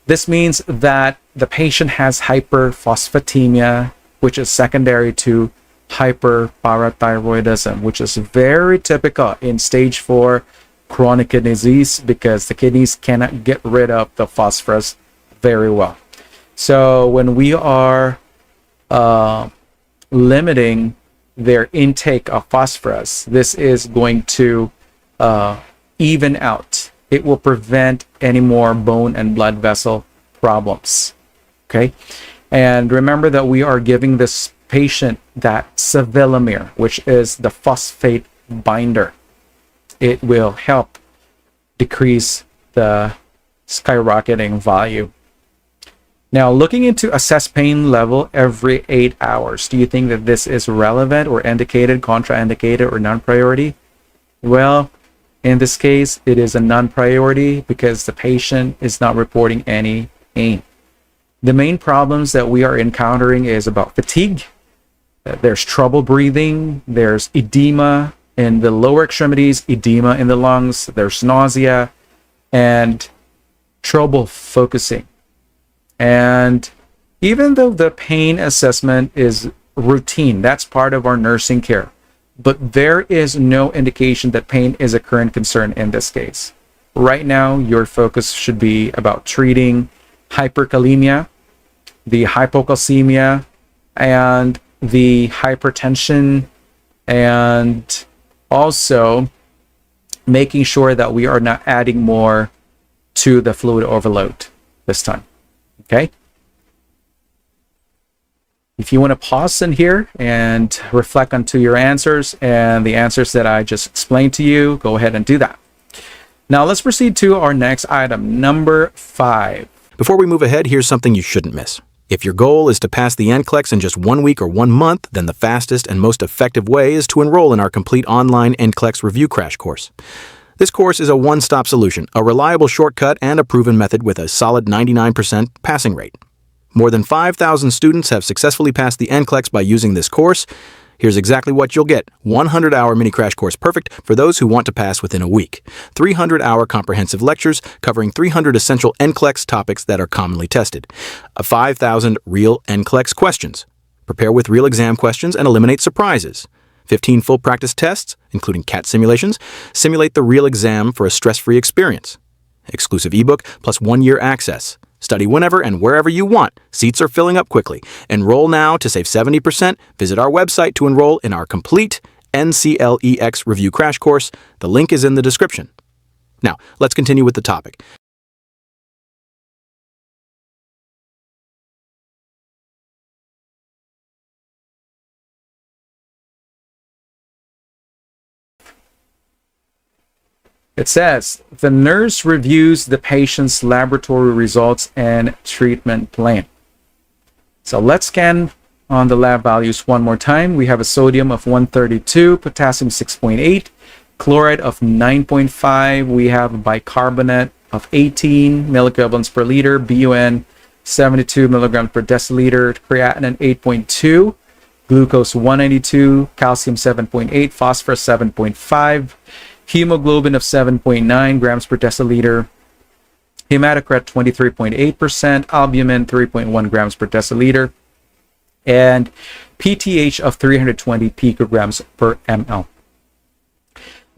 This means that the patient has hyperphosphatemia, which is secondary to hyperparathyroidism, which is very typical in stage 4 chronic kidney disease because the kidneys cannot get rid of the phosphorus very well. So when we are limiting their intake of phosphorus, this is going to even out. It will prevent any more bone and blood vessel problems. Okay, and remember that we are giving this patient that sevelamer, which is the phosphate binder. It will help decrease the skyrocketing value. Now, looking into assess pain level every 8 hours, do you think that this is relevant or indicated, contraindicated, or non-priority? Well, in this case, it is a non-priority because the patient is not reporting any pain. The main problems that we are encountering is about fatigue. There's trouble breathing. There's edema in the lower extremities, edema in the lungs. There's nausea and trouble focusing. And even though the pain assessment is routine, that's part of our nursing care, but there is no indication that pain is a current concern in this case. Right now, your focus should be about treating hyperkalemia, the hypocalcemia, and the hypertension, and also making sure that we are not adding more to the fluid overload this time. Okay. If you want to pause in here and reflect onto your answers and the answers that I just explained to you, go ahead and do that. Now let's proceed to our next item, number 5. Before we move ahead, here's something you shouldn't miss. If your goal is to pass the NCLEX in just 1 week or 1 month, then the fastest and most effective way is to enroll in our complete online NCLEX review crash course. This course is a one-stop solution, a reliable shortcut, and a proven method with a solid 99% passing rate. More than 5,000 students have successfully passed the NCLEX by using this course. Here's exactly what you'll get. 100-hour mini crash course perfect for those who want to pass within a week. 300-hour comprehensive lectures covering 300 essential NCLEX topics that are commonly tested. 5,000 real NCLEX questions. Prepare with real exam questions and eliminate surprises. 15 full practice tests, including CAT simulations, simulate the real exam for a stress-free experience. Exclusive ebook plus 1-year access. Study whenever and wherever you want. Seats are filling up quickly. Enroll now to save 70%. Visit our website to enroll in our complete NCLEX review crash course. The link is in the description. Now, let's continue with the topic. It says, the nurse reviews the patient's laboratory results and treatment plan. So let's scan on the lab values one more time. We have a sodium of 132, potassium 6.8, chloride of 9.5. We have bicarbonate of 18 milliequivalents per liter, BUN 72 milligrams per deciliter, creatinine 8.2, glucose 192, calcium 7.8, phosphorus 7.5, hemoglobin of 7.9 grams per deciliter, hematocrit 23.8%, albumin 3.1 grams per deciliter, and PTH of 320 picograms per ml.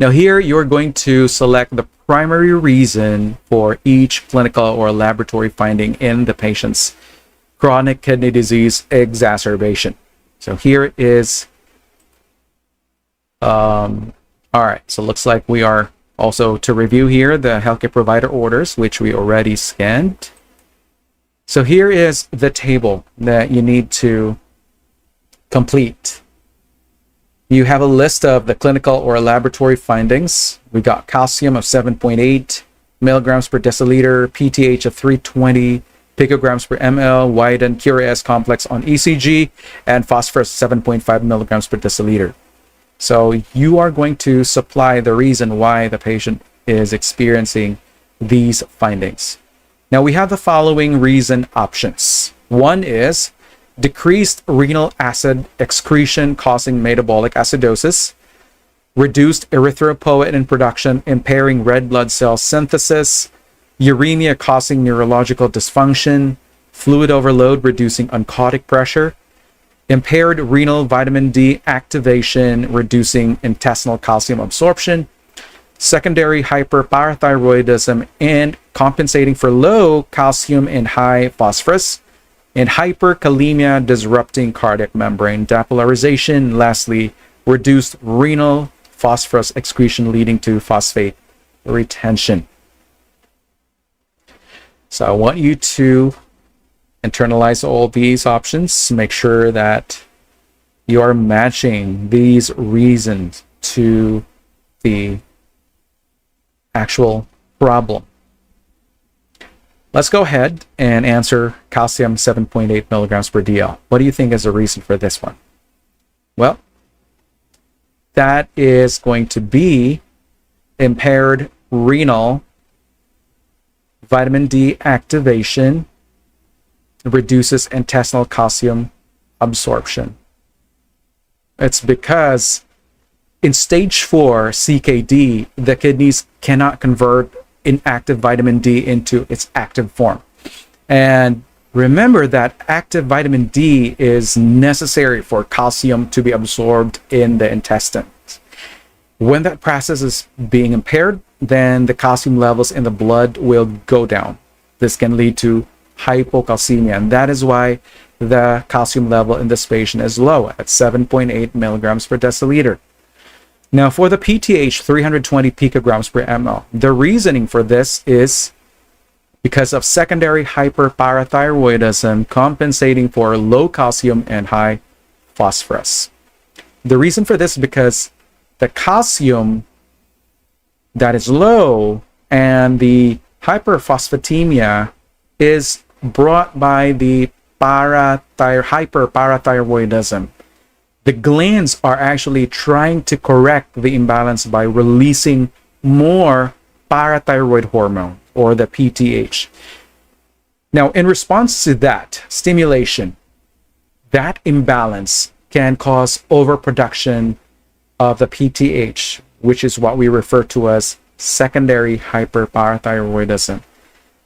Now here you're going to select the primary reason for each clinical or laboratory finding in the patient's chronic kidney disease exacerbation. So here is all right, so looks like we are also to review here the healthcare provider orders, which we already scanned. So here is the table that you need to complete. You have a list of the clinical or laboratory findings. We got calcium of 7.8, milligrams per deciliter, PTH of 320 picograms per ml, widened QRS complex on ECG, and phosphorus 7.5 milligrams per deciliter. So you are going to supply the reason why the patient is experiencing these findings. Now we have the following reason options. One is decreased renal acid excretion causing metabolic acidosis, reduced erythropoietin production impairing red blood cell synthesis, uremia causing neurological dysfunction, fluid overload reducing oncotic pressure, impaired renal vitamin D activation reducing intestinal calcium absorption, secondary hyperparathyroidism and compensating for low calcium and high phosphorus, and hyperkalemia disrupting cardiac membrane depolarization. Lastly, reduced renal phosphorus excretion leading to phosphate retention. So I want you to internalize all these options. Make sure that you are matching these reasons to the actual problem. Let's go ahead and answer calcium 7.8 milligrams per DL. What do you think is the reason for this one? Well, that is going to be impaired renal vitamin D activation reduces intestinal calcium absorption. It's because in stage 4 CKD, the kidneys cannot convert inactive vitamin D into its active form. And remember that active vitamin D is necessary for calcium to be absorbed in the intestines. When that process is being impaired, then the calcium levels in the blood will go down. This can lead to hypocalcemia, and that is why the calcium level in this patient is low at 7.8 milligrams per deciliter. Now for the PTH, 320 picograms per ml, the reasoning for this is because of secondary hyperparathyroidism compensating for low calcium and high phosphorus. The reason for this is because the calcium that is low and the hyperphosphatemia is brought by the hyperparathyroidism. The glands are actually trying to correct the imbalance by releasing more parathyroid hormone, or the PTH. Now, in response to that stimulation, that imbalance can cause overproduction of the PTH, which is what we refer to as secondary hyperparathyroidism.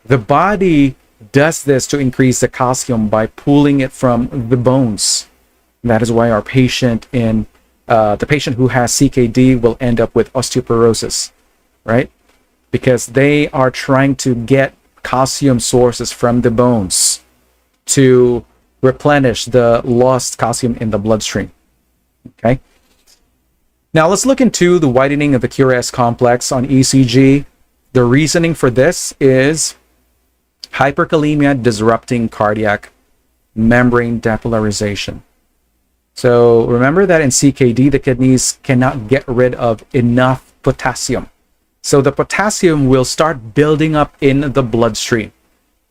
The body does this to increase the calcium by pulling it from the bones. That is why our patient the patient who has CKD will end up with osteoporosis, right? Because they are trying to get calcium sources from the bones to replenish the lost calcium in the bloodstream. Okay. Now let's look into the widening of the QRS complex on ECG. The reasoning for this is hyperkalemia disrupting cardiac membrane depolarization. So remember that in CKD, the kidneys cannot get rid of enough potassium. So the potassium will start building up in the bloodstream.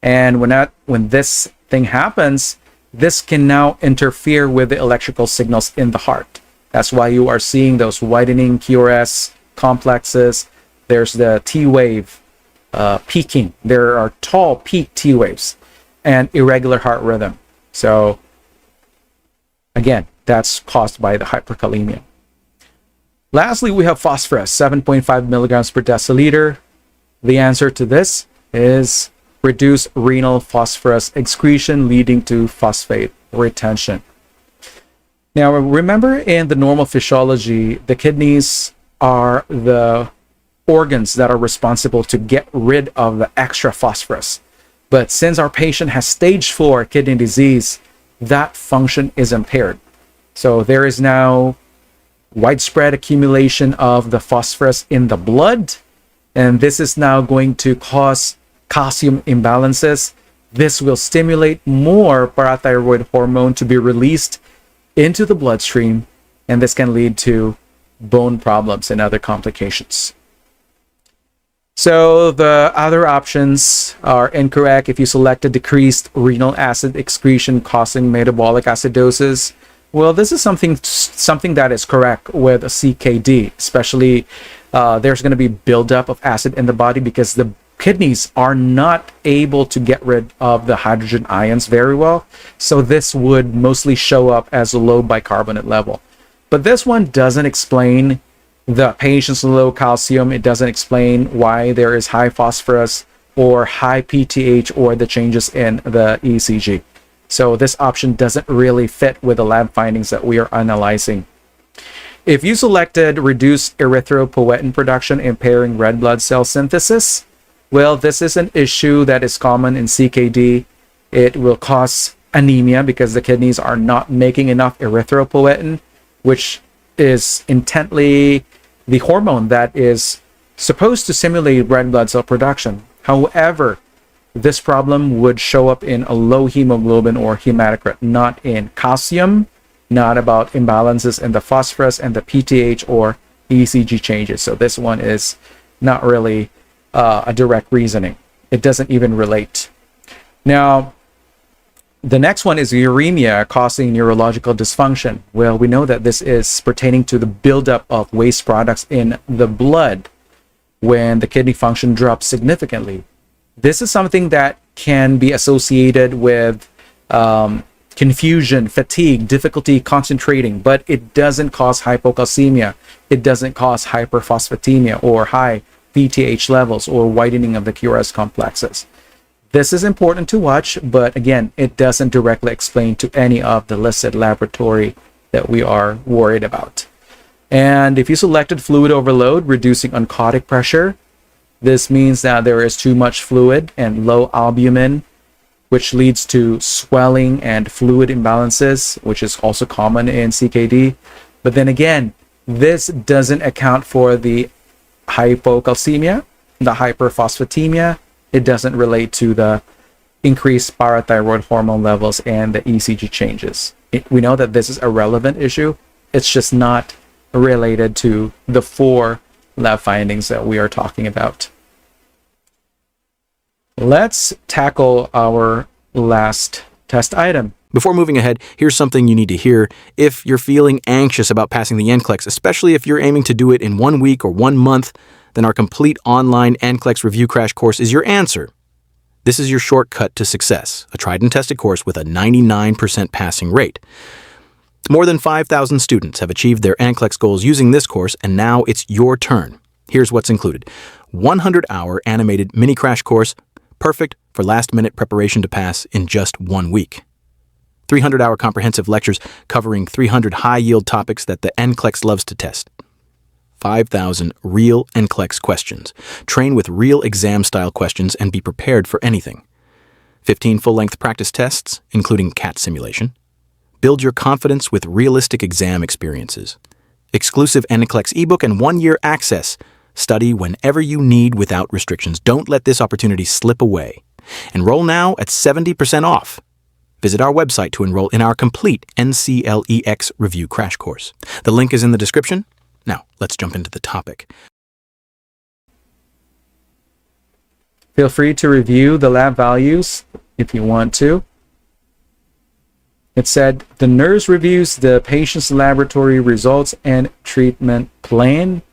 And when this thing happens, this can now interfere with the electrical signals in the heart. That's why you are seeing those widening QRS complexes. There's the T wave peaking. There are tall peak T waves and irregular heart rhythm. So again, that's caused by the hyperkalemia. Lastly, we have phosphorus, 7.5 milligrams per deciliter. The answer to this is reduced renal phosphorus excretion leading to phosphate retention. Now, remember in the normal physiology, the kidneys are the organs that are responsible to get rid of the extra phosphorus. But since our patient has stage 4 kidney disease, that function is impaired. So there is now widespread accumulation of the phosphorus in the blood, and this is now going to cause calcium imbalances. This will stimulate more parathyroid hormone to be released into the bloodstream, and this can lead to bone problems and other complications. So the other options are incorrect if you selected decreased renal acid excretion causing metabolic acidosis. Well, this is something that is correct with a CKD, especially there's going to be buildup of acid in the body because the kidneys are not able to get rid of the hydrogen ions very well. So this would mostly show up as a low bicarbonate level. But this one doesn't explain the patient's low calcium. It doesn't explain why there is high phosphorus or high PTH or the changes in the ECG. So this option doesn't really fit with the lab findings that we are analyzing. If you selected reduced erythropoietin production impairing red blood cell synthesis, well, this is an issue that is common in CKD. It will cause anemia because the kidneys are not making enough erythropoietin, which is intently the hormone that is supposed to simulate red blood cell production. However, this problem would show up in a low hemoglobin or hematocrit, not in calcium, not about imbalances in the phosphorus and the PTH or ECG changes. So this one is not really a direct reasoning. It doesn't even relate. Now, the next one is uremia causing neurological dysfunction. Well, we know that this is pertaining to the buildup of waste products in the blood when the kidney function drops significantly. This is something that can be associated with confusion, fatigue, difficulty concentrating, but it doesn't cause hypocalcemia. It doesn't cause hyperphosphatemia or high PTH levels or widening of the QRS complexes. This is important to watch, but again, it doesn't directly explain to any of the listed laboratory that we are worried about. And if you selected fluid overload, reducing oncotic pressure, this means that there is too much fluid and low albumin, which leads to swelling and fluid imbalances, which is also common in CKD. But then again, this doesn't account for the hypocalcemia, the hyperphosphatemia. It doesn't relate to the increased parathyroid hormone levels and the ECG changes. We know that this is a relevant issue. It's just not related to the 4 lab findings that we are talking about. Let's tackle our last test item. Before moving ahead, here's something you need to hear. If you're feeling anxious about passing the NCLEX, especially if you're aiming to do it in 1 week or 1 month, then our complete online NCLEX review crash course is your answer. This is your shortcut to success, a tried and tested course with a 99% passing rate. More than 5,000 students have achieved their NCLEX goals using this course, and now it's your turn. Here's what's included. 100-hour animated mini crash course, perfect for last-minute preparation to pass in just 1 week. 300-hour comprehensive lectures covering 300 high-yield topics that the NCLEX loves to test. 5,000 real NCLEX questions. Train with real exam-style questions and be prepared for anything. 15 full-length practice tests, including CAT simulation. Build your confidence with realistic exam experiences. Exclusive NCLEX ebook and 1-year access. Study whenever you need without restrictions. Don't let this opportunity slip away. Enroll now at 70% off. Visit our website to enroll in our complete NCLEX review crash course. The link is in the description. Now, let's jump into the topic. Feel free to review the lab values if you want to. It said the nurse reviews the patient's laboratory results and treatment plan,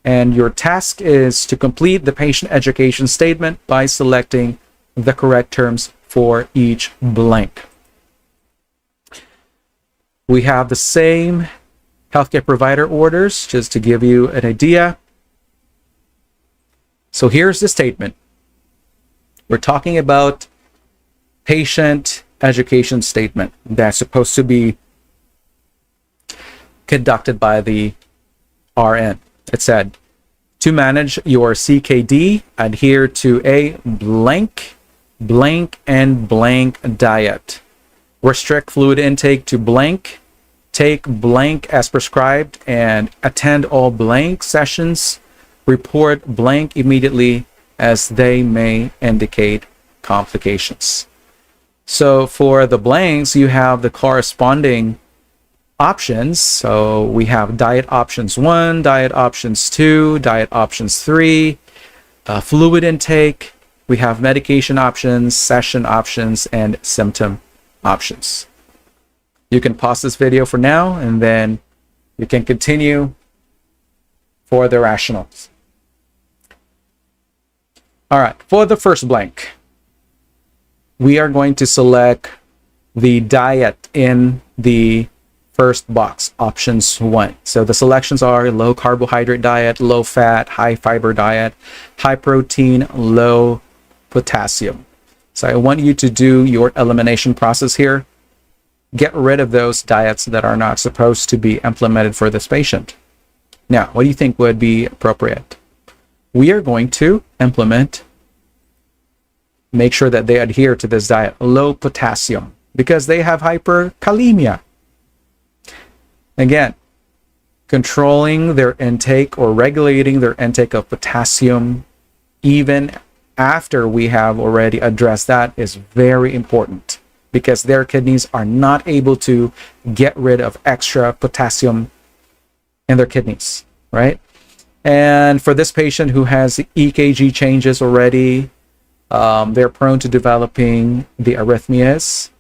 and your task is to complete the patient education statement by selecting the correct terms for each blank. We have the same healthcare provider orders, just to give you an idea. So here's the statement. We're talking about patient education statement that's supposed to be conducted by the RN. It said, to manage your CKD, adhere to a blank, blank, and blank diet. Restrict fluid intake to blank. Take blank as prescribed and attend all blank sessions. Report blank immediately as they may indicate complications. So for the blanks, you have the corresponding options. So we have diet options 1, diet options 2, diet options 3. fluid intake, we have medication options, session options, and symptom options. You can pause this video for now, and then you can continue for the rationales. All right, for the first blank, we are going to select the diet in the first box, options 1. So the selections are low carbohydrate diet, low fat, high fiber diet, high protein, low potassium. So I want you to do your elimination process here. Get rid of those diets that are not supposed to be implemented for this patient. Now, what do you think would be appropriate? We are going to make sure that they adhere to this diet, low potassium, because they have hyperkalemia. Again, controlling their intake or regulating their intake of potassium, even after we have already addressed that, is very important, because their kidneys are not able to get rid of extra potassium in their kidneys, right? And for this patient who has EKG changes already, they're prone to developing the arrhythmias.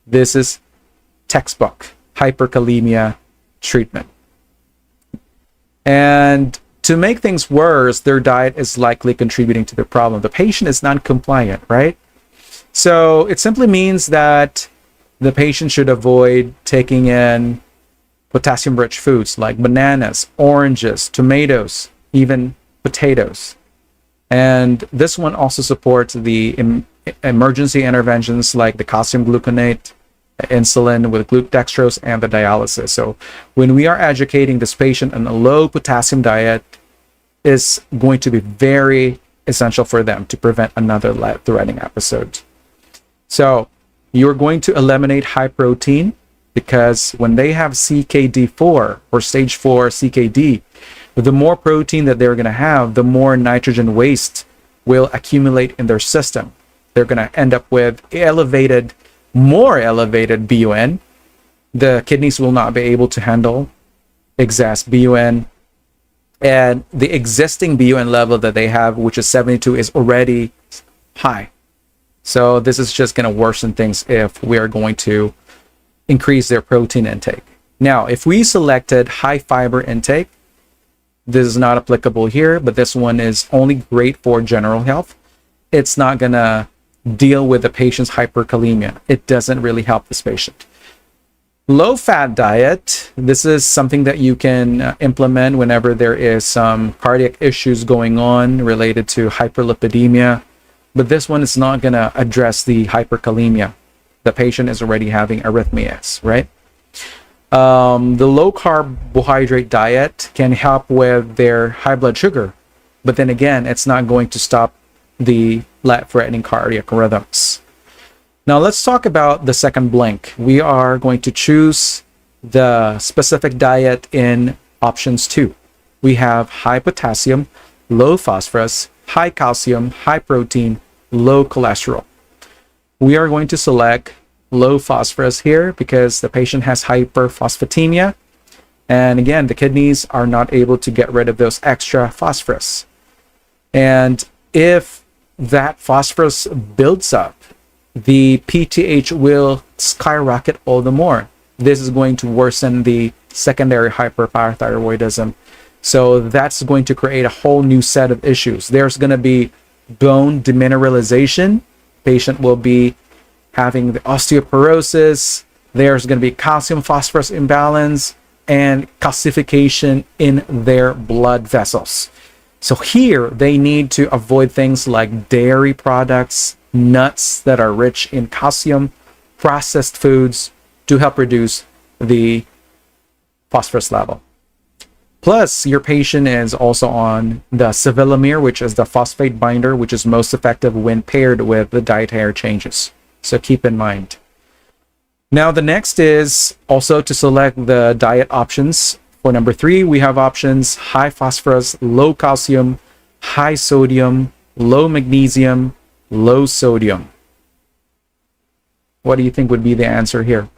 This is textbook hyperkalemia treatment. And to make things worse, their diet is likely contributing to the problem. The patient is non-compliant, right? So it simply means that the patient should avoid taking in potassium-rich foods like bananas, oranges, tomatoes, even potatoes. And this one also supports the emergency interventions like the calcium gluconate, insulin with glutadextrose, and the dialysis. So when we are educating this patient on a low potassium diet, is going to be very essential for them to prevent another life-threatening episode. So you're going to eliminate high protein, because when they have CKD4 or stage 4 CKD, the more protein that they're going to have, the more nitrogen waste will accumulate in their system. They're going to end up with more elevated BUN. The kidneys will not be able to handle excess BUN. And the existing BUN level that they have, which is 72, is already high. So this is just going to worsen things if we are going to increase their protein intake. Now, if we selected high fiber intake, this is not applicable here, but this one is only great for general health. It's not going to deal with the patient's hyperkalemia. It doesn't really help this patient. Low fat diet, this is something that you can implement whenever there is some cardiac issues going on related to hyperlipidemia, but this one is not going to address the hyperkalemia. The patient is already having arrhythmias, right? The low carbohydrate diet can help with their high blood sugar, but then again, it's not going to stop the life-threatening cardiac rhythms. Now let's talk about the second blank. We are going to choose the specific diet in options 2. We have high potassium, low phosphorus, high calcium, high protein, low cholesterol. We are going to select low phosphorus here because the patient has hyperphosphatemia. And again, the kidneys are not able to get rid of those extra phosphorus. And if that phosphorus builds up, the PTH will skyrocket all the more. This is going to worsen the secondary hyperparathyroidism. So that's going to create a whole new set of issues. There's going to be bone demineralization. Patient will be having the osteoporosis. There's going to be calcium phosphorus imbalance and calcification in their blood vessels. So here they need to avoid things like dairy products, nuts that are rich in calcium, processed foods to help reduce the phosphorus level. Plus, your patient is also on the sevelamer, which is the phosphate binder, which is most effective when paired with the dietary changes. So keep in mind. Now, the next is also to select the diet options. For number 3, we have options high phosphorus, low calcium, high sodium, low magnesium, low sodium. What do you think would be the answer here?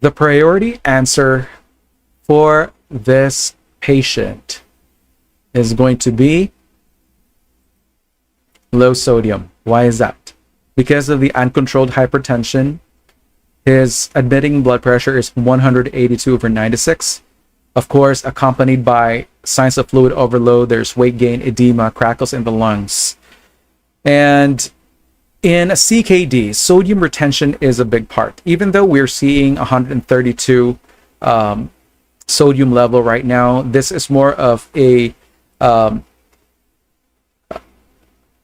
The priority answer for this patient is going to be low sodium. Why is that? Because of the uncontrolled hypertension, his admitting blood pressure is 182/96. Of course, accompanied by signs of fluid overload, there's weight gain, edema, crackles in the lungs. And in a CKD, sodium retention is a big part. Even though we're seeing 132 sodium level right now, this is more of a, what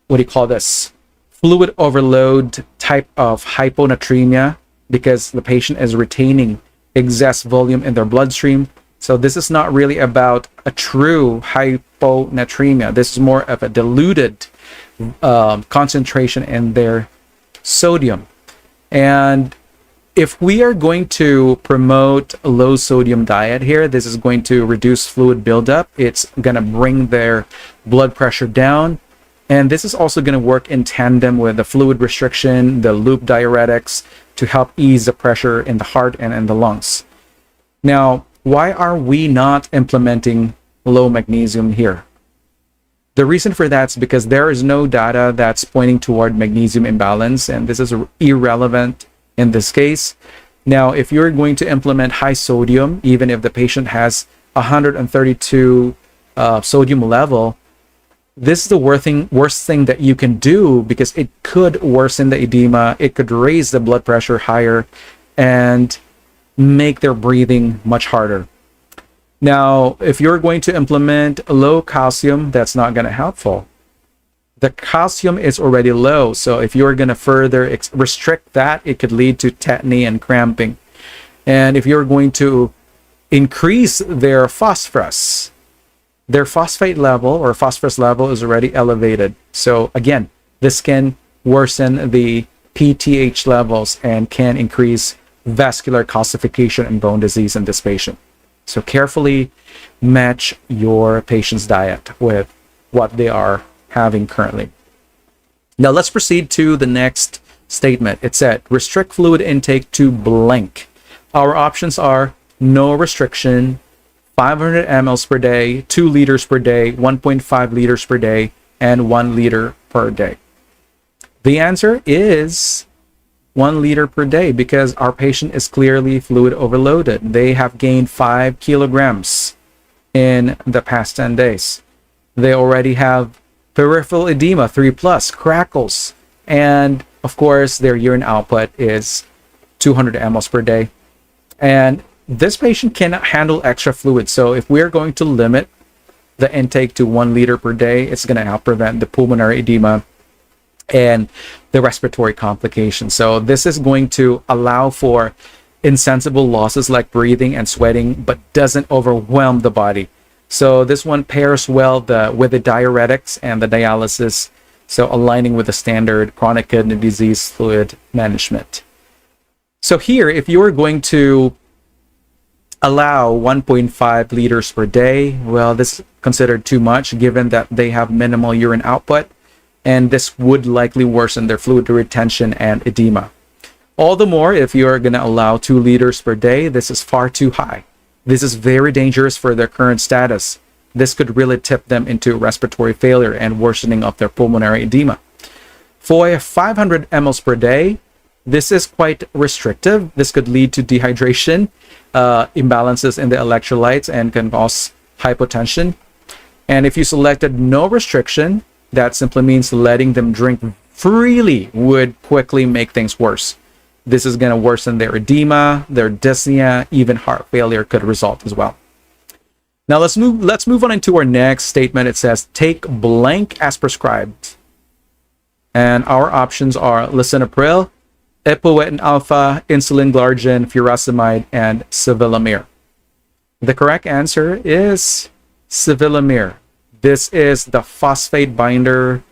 do you call this? Fluid overload type of hyponatremia, because the patient is retaining excess volume in their bloodstream. So this is not really about a true hyponatremia. This is more of a diluted concentration in their sodium. And if we are going to promote a low sodium diet here, this is going to reduce fluid buildup. It's going to bring their blood pressure down. And this is also going to work in tandem with the fluid restriction, the loop diuretics, to help ease the pressure in the heart and in the lungs. Now, why are we not implementing low magnesium here? The reason for that is because there is no data that's pointing toward magnesium imbalance, and this is irrelevant in this case. Now, if you're going to implement high sodium, even if the patient has 132 sodium level, this is the worst thing that you can do, because it could worsen the edema, it could raise the blood pressure higher, and make their breathing much harder. Now, if you're going to implement low calcium, that's not going to helpful. The calcium is already low, so if you're going to further restrict that, it could lead to tetany and cramping. And if you're going to increase their phosphorus, their phosphate level or phosphorus level is already elevated. So again, this can worsen the PTH levels and can increase vascular calcification and bone disease in this patient. So carefully match your patient's diet with what they are having currently. Now let's proceed to the next statement. It said, restrict fluid intake to blank. Our options are no restriction, 500 mLs per day, 2 liters per day, 1.5 liters per day, and 1 liter per day. The answer is 1 liter per day, because our patient is clearly fluid overloaded. They have gained 5 kilograms in the past 10 days. They already have peripheral edema, 3+, crackles, and of course their urine output is 200 mLs per day. And this patient cannot handle extra fluid. So if we're going to limit the intake to 1 liter per day, it's going to help prevent the pulmonary edema and the respiratory complications. So this is going to allow for insensible losses like breathing and sweating, but doesn't overwhelm the body. So this one pairs well with the diuretics and the dialysis, so aligning with the standard chronic kidney disease fluid management. So here, if you're going to allow 1.5 liters per day, well, this is considered too much given that they have minimal urine output, and this would likely worsen their fluid retention and edema. All the more if you're going to allow 2 liters per day, this is far too high. This is very dangerous for their current status. This could really tip them into respiratory failure and worsening of their pulmonary edema. For 500 mLs per day, this is quite restrictive. This could lead to dehydration, imbalances in the electrolytes, and can cause hypotension. And if you selected no restriction, that simply means letting them drink freely would quickly make things worse. This is going to worsen their edema, their dyspnea, even heart failure could result as well. Now let's move on into our next statement. It says, take blank as prescribed. And our options are lisinopril, epoetin alpha, insulin glargine, furosemide, and sevelamer. The correct answer is sevelamer. This is the phosphate binder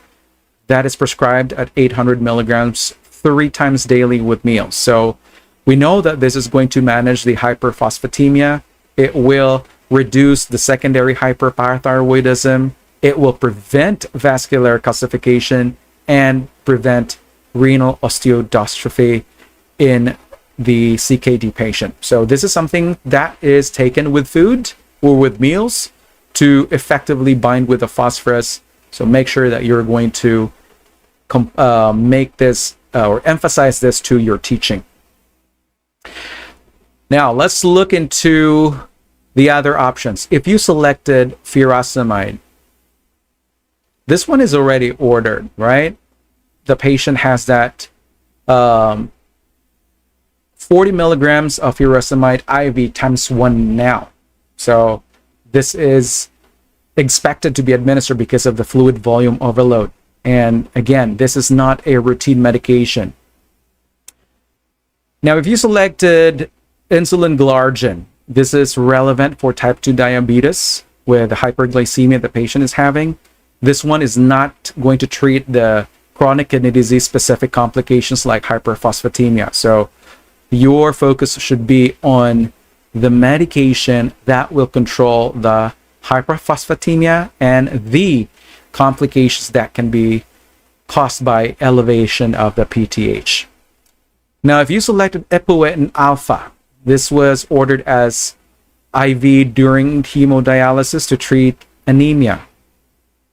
that is prescribed at 800 milligrams 3 times daily with meals. So we know that this is going to manage the hyperphosphatemia. It will reduce the secondary hyperparathyroidism. It will prevent vascular calcification and prevent renal osteodystrophy in the CKD patient. So this is something that is taken with food or with meals to effectively bind with the phosphorus. So make sure that you're going to make this or emphasize this to your teaching. Now, let's look into the other options. If you selected furosemide, this one is already ordered, right? The patient has that 40 milligrams of furosemide IV times 1 now. So this is expected to be administered because of the fluid volume overload. And again, this is not a routine medication. Now, if you selected insulin glargine, this is relevant for type 2 diabetes with the hyperglycemia the patient is having. This one is not going to treat the chronic kidney disease specific complications like hyperphosphatemia. So your focus should be on the medication that will control the hyperphosphatemia and the complications that can be caused by elevation of the PTH. Now, if you selected epoetin alpha, this was ordered as IV during hemodialysis to treat anemia.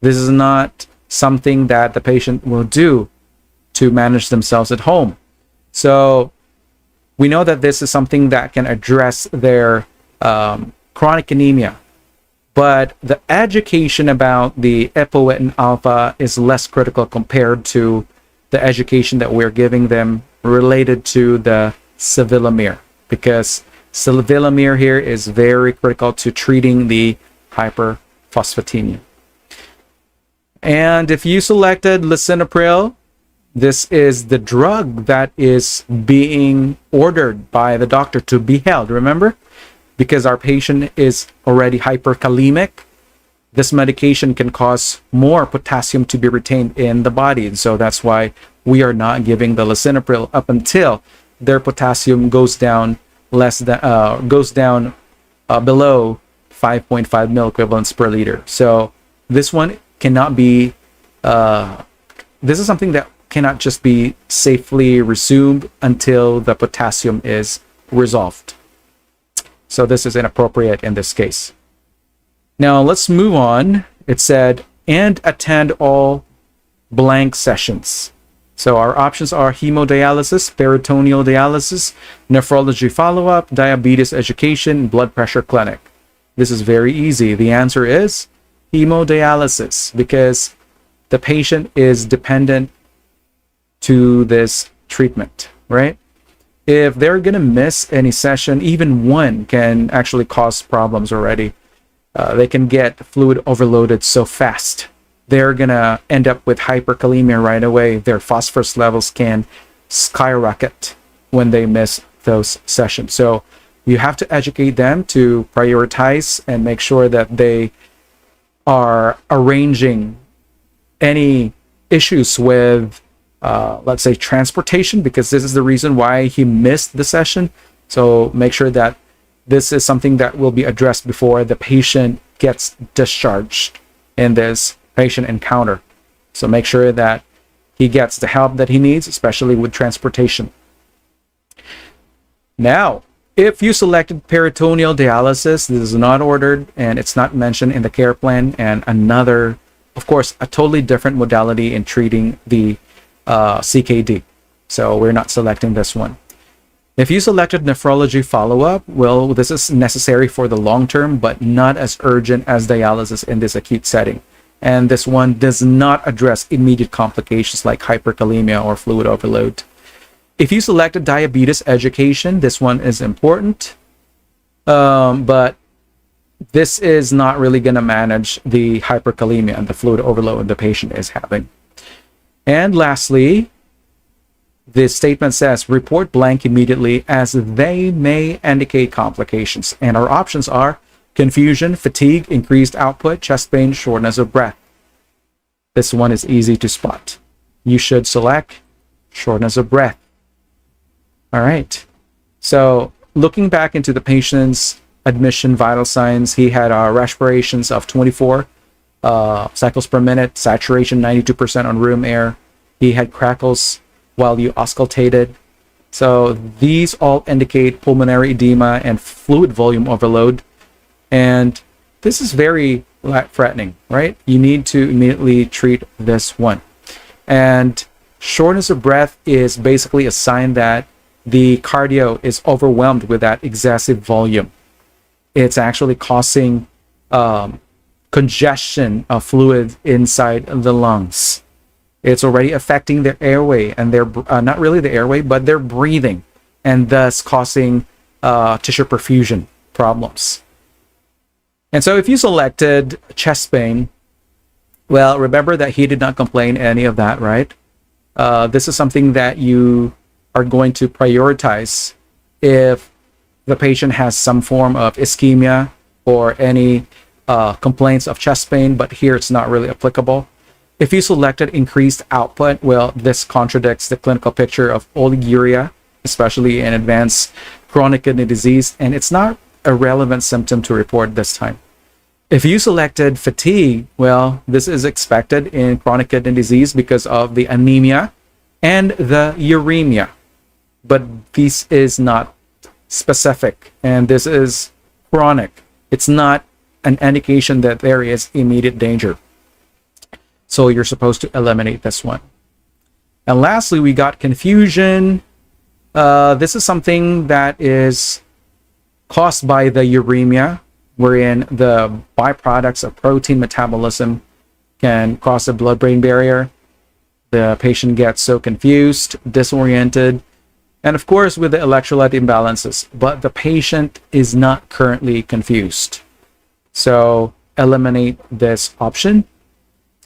This is not something that the patient will do to manage themselves at home. So we know that this is something that can address their chronic anemia. But the education about the epoetin alpha is less critical compared to the education that we're giving them related to the sevelamer, because sevelamer here is very critical to treating the hyperphosphatemia. And if you selected lisinopril, this is the drug that is being ordered by the doctor to be held, remember? Because our patient is already hyperkalemic, this medication can cause more potassium to be retained in the body. And so that's why we are not giving the lisinopril up until their potassium goes down below 5.5 milliequivalents per liter. So this one cannot be, this is something that cannot just be safely resumed until the potassium is resolved. So this is inappropriate in this case. Now let's move on. It said, and attend all blank sessions. So our options are hemodialysis, peritoneal dialysis, nephrology follow-up, diabetes education, blood pressure clinic. This is very easy. The answer is hemodialysis because the patient is dependent to this treatment, right? If they're going to miss any session, even one can actually cause problems already. They can get fluid overloaded so fast. They're going to end up with hyperkalemia right away. Their phosphorus levels can skyrocket when they miss those sessions. So you have to educate them to prioritize and make sure that they are arranging any issues with let's say transportation, because this is the reason why he missed the session. So make sure that this is something that will be addressed before the patient gets discharged in this patient encounter. So make sure that he gets the help that he needs, especially with transportation. Now, if you selected peritoneal dialysis, this is not ordered and it's not mentioned in the care plan, and another, of course, a totally different modality in treating the CKD. So we're not selecting this one. If you selected nephrology follow-up, well, this is necessary for the long term, but not as urgent as dialysis in this acute setting. And this one does not address immediate complications like hyperkalemia or fluid overload. If you selected diabetes education, this one is important, but this is not really going to manage the hyperkalemia and the fluid overload the patient is having. And lastly, this statement says, report blank immediately as they may indicate complications. And our options are confusion, fatigue, increased output, chest pain, shortness of breath. This one is easy to spot. You should select shortness of breath. All right. So looking back into the patient's admission vital signs, he had respirations of 24 cycles per minute, saturation 92% on room air. He had crackles while you auscultated. So these all indicate pulmonary edema and fluid volume overload. And this is very life-threatening, right? You need to immediately treat this one. And shortness of breath is basically a sign that the cardio is overwhelmed with that excessive volume. It's actually causing congestion of fluid inside the lungs. It's already affecting their airway, and they're not really the airway, but their breathing, and thus causing tissue perfusion problems. And so if you selected chest pain, well, remember that he did not complain any of that, right? This is something that you are going to prioritize if the patient has some form of ischemia or any complaints of chest pain, but here it's not really applicable. If you selected increased output, well, this contradicts the clinical picture of oliguria, especially in advanced chronic kidney disease, and it's not a relevant symptom to report this time. If you selected fatigue, well, this is expected in chronic kidney disease because of the anemia and the uremia, but this is not specific, and this is chronic. It's not an indication that there is immediate danger. So you're supposed to eliminate this one. And lastly, we got confusion. This is something that is caused by the uremia, wherein the byproducts of protein metabolism can cross the blood-brain barrier. The patient gets so confused, disoriented, and of course with the electrolyte imbalances, but the patient is not currently confused. So eliminate this option.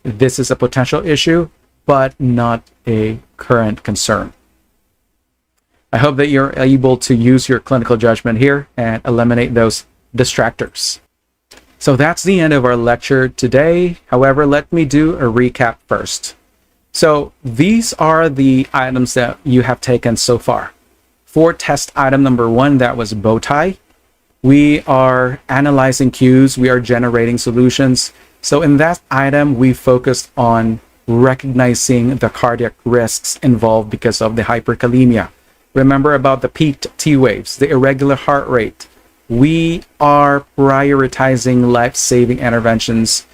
This is a potential issue, but not a current concern. I hope that you're able to use your clinical judgment here and eliminate those distractors. So that's the end of our lecture today. However, let me do a recap first. So these are the items that you have taken so far. For test item number 1, that was bow tie. We are analyzing cues, we are generating solutions. So in that item, we focused on recognizing the cardiac risks involved because of the hyperkalemia. Remember about the peaked T waves, the irregular heart rate. We are prioritizing life-saving interventions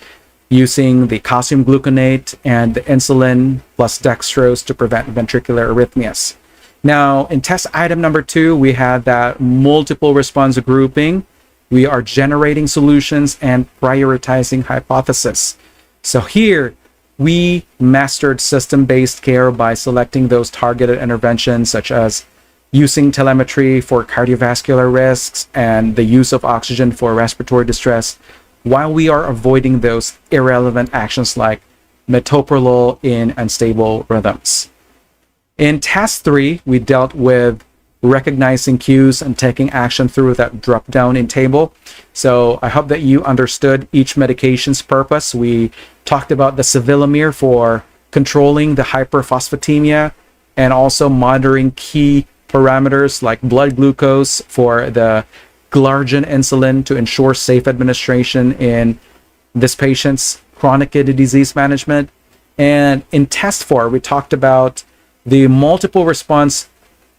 using the calcium gluconate and the insulin plus dextrose to prevent ventricular arrhythmias. Now, in test item number 2, we had that multiple response grouping. We are generating solutions and prioritizing hypothesis. So here, we mastered system-based care by selecting those targeted interventions, such as using telemetry for cardiovascular risks and the use of oxygen for respiratory distress, while we are avoiding those irrelevant actions like metoprolol in unstable rhythms. In task 3, we dealt with recognizing cues and taking action through that drop down in table. So I hope that you understood each medication's purpose. We talked about the sevelamer for controlling the hyperphosphatemia and also monitoring key parameters like blood glucose for the glargine insulin to ensure safe administration in this patient's chronic kidney disease management. And in test 4, we talked about the multiple response,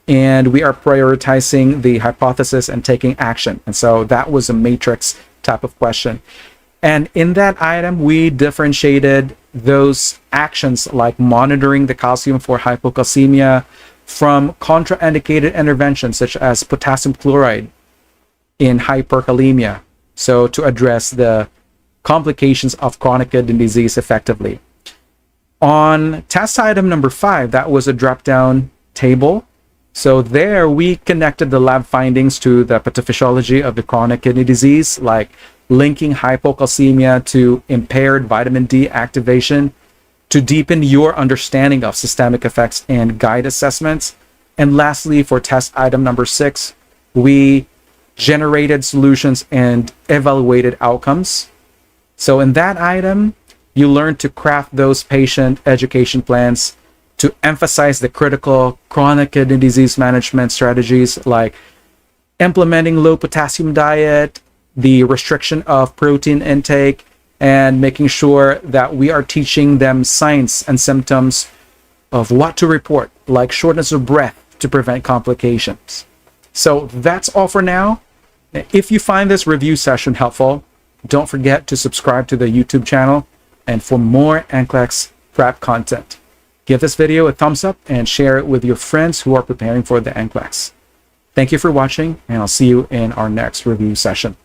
and we are prioritizing the hypothesis and taking action. And so that was a matrix type of question. And in that item, we differentiated those actions like monitoring the calcium for hypocalcemia from contraindicated interventions such as potassium chloride in hyperkalemia, so to address the complications of chronic kidney disease effectively. On test item number 5, that was a drop-down table. So there we connected the lab findings to the pathophysiology of the chronic kidney disease, like linking hypocalcemia to impaired vitamin D activation to deepen your understanding of systemic effects and guide assessments. And lastly, for test item number 6, we generated solutions and evaluated outcomes. So in that item, you learn to craft those patient education plans to emphasize the critical chronic kidney disease management strategies like implementing low potassium diet, the restriction of protein intake, and making sure that we are teaching them signs and symptoms of what to report, like shortness of breath to prevent complications. So that's all for now. If you find this review session helpful, don't forget to subscribe to the YouTube channel and for more NCLEX prep content. Give this video a thumbs up and share it with your friends who are preparing for the NCLEX. Thank you for watching, and I'll see you in our next review session.